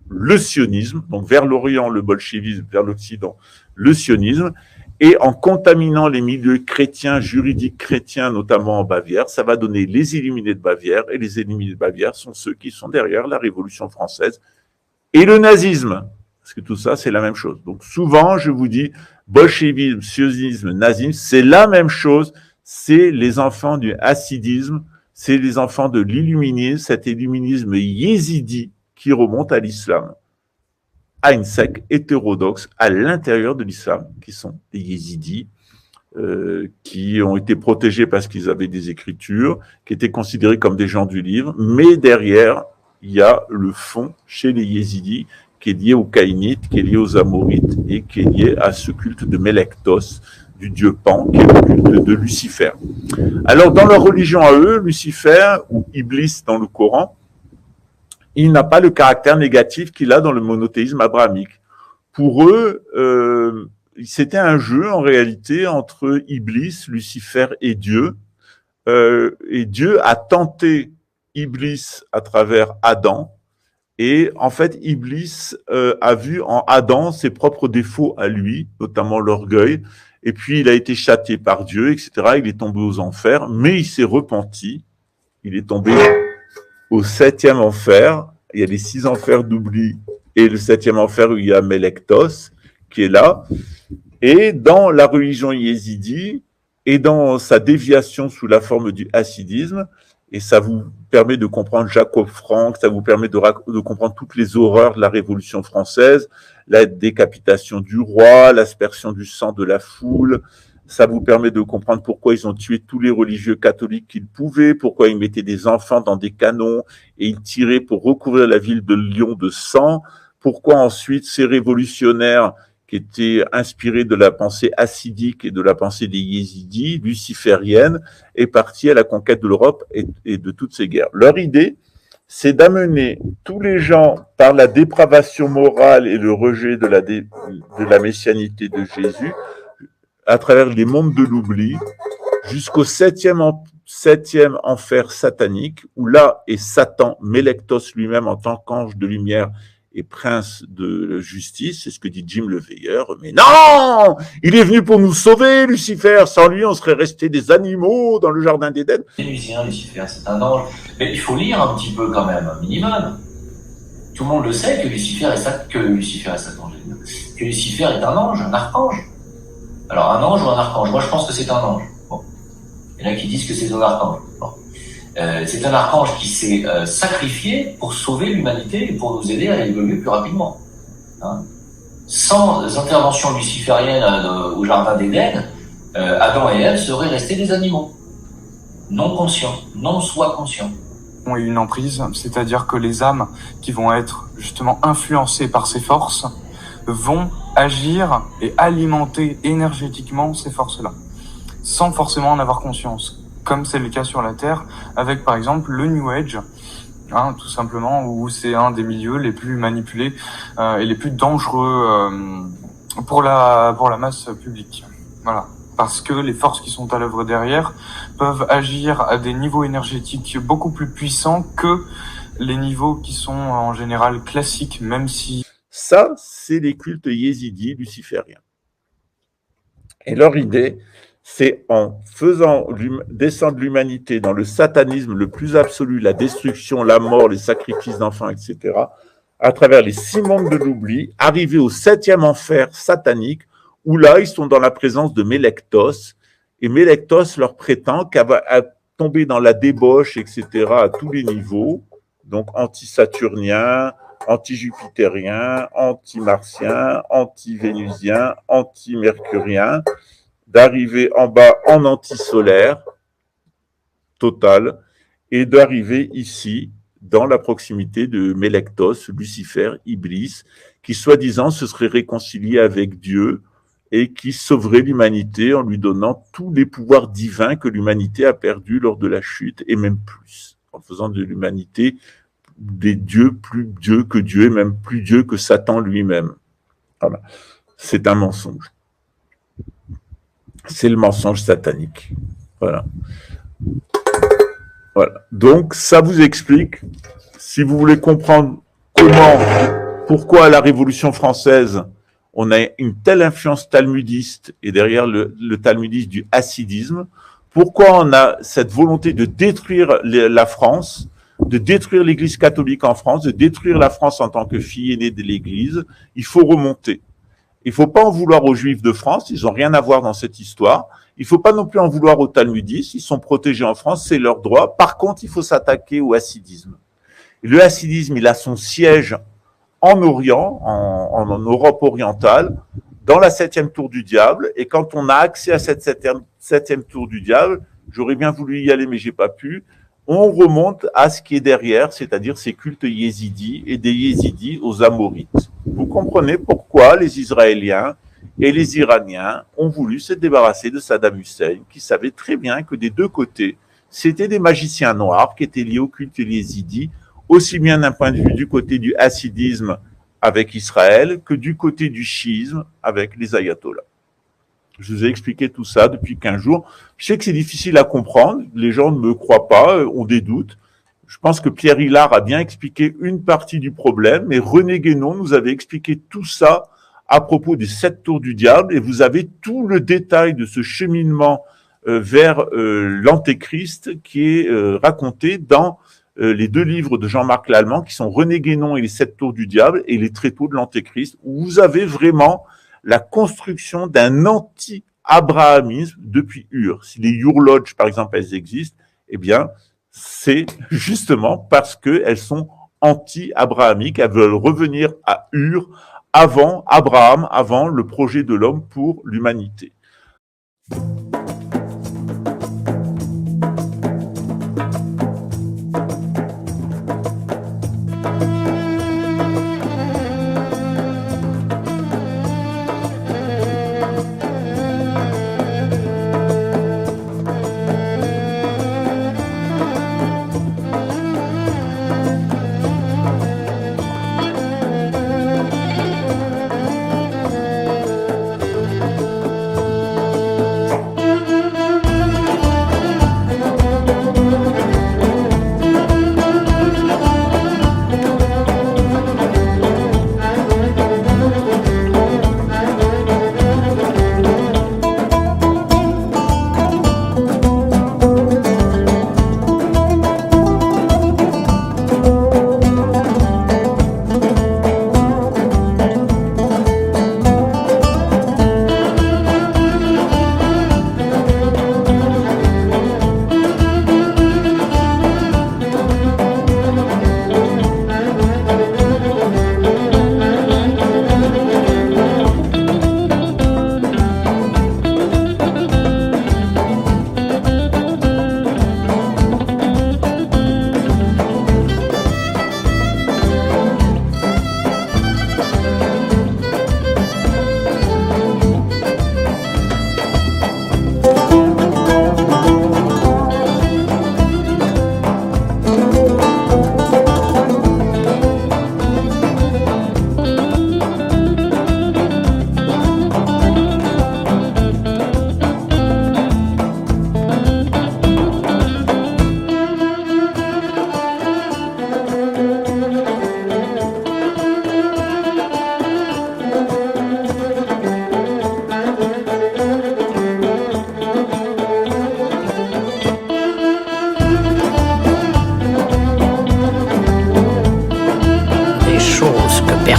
le sionisme, donc vers l'Orient le bolchevisme, vers l'Occident le sionisme, et en contaminant les milieux chrétiens, juridiques chrétiens, notamment en Bavière, ça va donner les Illuminés de Bavière, et les Illuminés de Bavière sont ceux qui sont derrière la Révolution française et le nazisme, parce que tout ça, c'est la même chose. Donc souvent, je vous dis, bolchevisme, sionisme, nazisme, c'est la même chose, c'est les enfants du hassidisme, c'est les enfants de l'illuminisme, cet illuminisme yézidi qui remonte à l'islam, à une secte hétérodoxe à l'intérieur de l'islam, qui sont les yézidis, qui ont été protégés parce qu'ils avaient des écritures, qui étaient considérés comme des gens du livre, mais derrière, il y a le fond chez les yézidis, qui est lié aux Caïnites, qui est lié aux Amorites, et qui est lié à ce culte de Mélektos, du dieu Pan, qui est le culte de Lucifer. Alors, dans leur religion à eux, Lucifer, ou Iblis dans le Coran, il n'a pas le caractère négatif qu'il a dans le monothéisme abrahamique. Pour eux, c'était un jeu, en réalité, entre Iblis, Lucifer et Dieu. Et Dieu a tenté Iblis à travers Adam. Et en fait, Iblis a vu en Adam ses propres défauts à lui, notamment l'orgueil. Et puis, il a été châtié par Dieu, etc. Il est tombé aux enfers, mais il s'est repenti. Il est tombé au 7e enfer. Il y a les 6 enfers d'oubli et le 7e enfer où il y a Mélektos qui est là. Et dans la religion yézidi et dans sa déviation sous la forme du hassidisme, et ça vous permet de comprendre Jacob Frank, ça vous permet de comprendre toutes les horreurs de la Révolution française, la décapitation du roi, l'aspersion du sang de la foule. Ça vous permet de comprendre pourquoi ils ont tué tous les religieux catholiques qu'ils pouvaient, pourquoi ils mettaient des enfants dans des canons et ils tiraient pour recouvrir la ville de Lyon de sang, pourquoi ensuite ces révolutionnaires qui étaient inspirés de la pensée hassidique et de la pensée des yézidis, luciférienne, est partis à la conquête de l'Europe et de toutes ces guerres. Leur idée, c'est d'amener tous les gens par la dépravation morale et le rejet de la messianité de Jésus à travers les mondes de l'oubli, jusqu'au 7e enfer satanique, où là est Satan, Mélektos lui-même en tant qu'ange de lumière et prince de justice, c'est ce que dit Jim le Veilleur. Mais non, il est venu pour nous sauver, Lucifer. Sans lui, on serait restés des animaux dans le jardin d'Éden. Lucifer, c'est un ange. Mais il faut lire un petit peu quand même, un minimum. Tout le monde le sait que Lucifer est Satan, que Lucifer est un ange, un archange. Alors un ange ou un archange? Moi je pense que c'est un ange. Bon. Il y en a qui disent que c'est un archange. Bon. C'est un archange qui s'est sacrifié pour sauver l'humanité et pour nous aider à évoluer plus rapidement. Hein. Sans intervention luciférienne au jardin d'Éden, Adam et Ève seraient restés des animaux. Non conscients, non soi conscients. Ont une emprise, c'est-à-dire que les âmes qui vont être justement influencées par ces forces vont agir et alimenter énergétiquement ces forces-là, sans forcément en avoir conscience, comme c'est le cas sur la Terre, avec par exemple le New Age, hein, tout simplement, où c'est un des milieux les plus manipulés et les plus dangereux pour la masse publique. Voilà. Parce que les forces qui sont à l'œuvre derrière peuvent agir à des niveaux énergétiques beaucoup plus puissants que les niveaux qui sont en général classiques, même si... Ça, c'est les cultes yézidis lucifériens. Et leur idée, c'est en faisant descendre l'humanité dans le satanisme le plus absolu, la destruction, la mort, les sacrifices d'enfants, etc., à travers les 6 mondes de l'oubli, arriver au 7e enfer satanique, où là, ils sont dans la présence de Mélektos, et Mélektos leur prétend qu'elle va tomber dans la débauche, etc., à tous les niveaux, donc anti-saturnien, anti-jupitérien, anti-martien, anti-vénusien, anti-mercurien, d'arriver en bas en anti-solaire, total, et d'arriver ici, dans la proximité de Mélektos, Lucifer, Iblis, qui soi-disant se serait réconcilié avec Dieu, et qui sauverait l'humanité en lui donnant tous les pouvoirs divins que l'humanité a perdus lors de la chute, et même plus, en faisant de l'humanité des dieux, plus dieux que Dieu, et même plus Dieu que Satan lui-même. Voilà. C'est un mensonge. C'est le mensonge satanique. Voilà. Voilà. Donc, ça vous explique, si vous voulez comprendre pourquoi la Révolution française, on a une telle influence talmudiste et derrière le talmudisme du hassidisme, pourquoi on a cette volonté de détruire la France, de détruire l'Église catholique en France, de détruire la France en tant que fille aînée de l'Église, il faut remonter. Il ne faut pas en vouloir aux Juifs de France, ils n'ont rien à voir dans cette histoire. Il ne faut pas non plus en vouloir aux talmudistes, ils sont protégés en France, c'est leur droit. Par contre, il faut s'attaquer au hassidisme. Et le hassidisme, il a son siège en Orient, en Europe orientale, dans la 7e tour du diable. Et quand on a accès à cette 7e tour du diable, j'aurais bien voulu y aller, mais j'ai pas pu, on remonte à ce qui est derrière, c'est-à-dire ces cultes yézidis et des yézidis aux Amorites. Vous comprenez pourquoi les Israéliens et les Iraniens ont voulu se débarrasser de Saddam Hussein, qui savait très bien que des deux côtés, c'était des magiciens noirs qui étaient liés au culte yézidi, aussi bien d'un point de vue du côté du hassidisme avec Israël que du côté du chiisme avec les ayatollahs. Je vous ai expliqué tout ça depuis 15 jours. Je sais que c'est difficile à comprendre, les gens ne me croient pas, ont des doutes. Je pense que Pierre Hillard a bien expliqué une partie du problème, mais René Guénon nous avait expliqué tout ça à propos des 7 tours du diable, et vous avez tout le détail de ce cheminement vers l'Antéchrist qui est raconté dans les 2 livres de Jean-Marc Lallemand, qui sont René Guénon et les 7 tours du diable, et les tréteaux de l'Antéchrist, où vous avez vraiment la construction d'un anti-abrahamisme depuis Ur. Si les Ur Lodge, par exemple, elles existent, eh bien, c'est justement parce qu'elles sont anti-abrahamiques, elles veulent revenir à Ur, avant Abraham, avant le projet de l'homme pour l'humanité.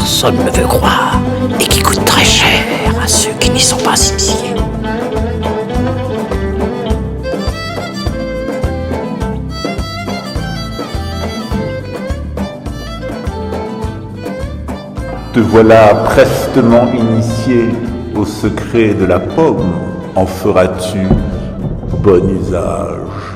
personne ne veut croire et qui coûte très cher à ceux qui n'y sont pas initiés. Te voilà prestement initié au secret de la pomme, en feras-tu bon usage?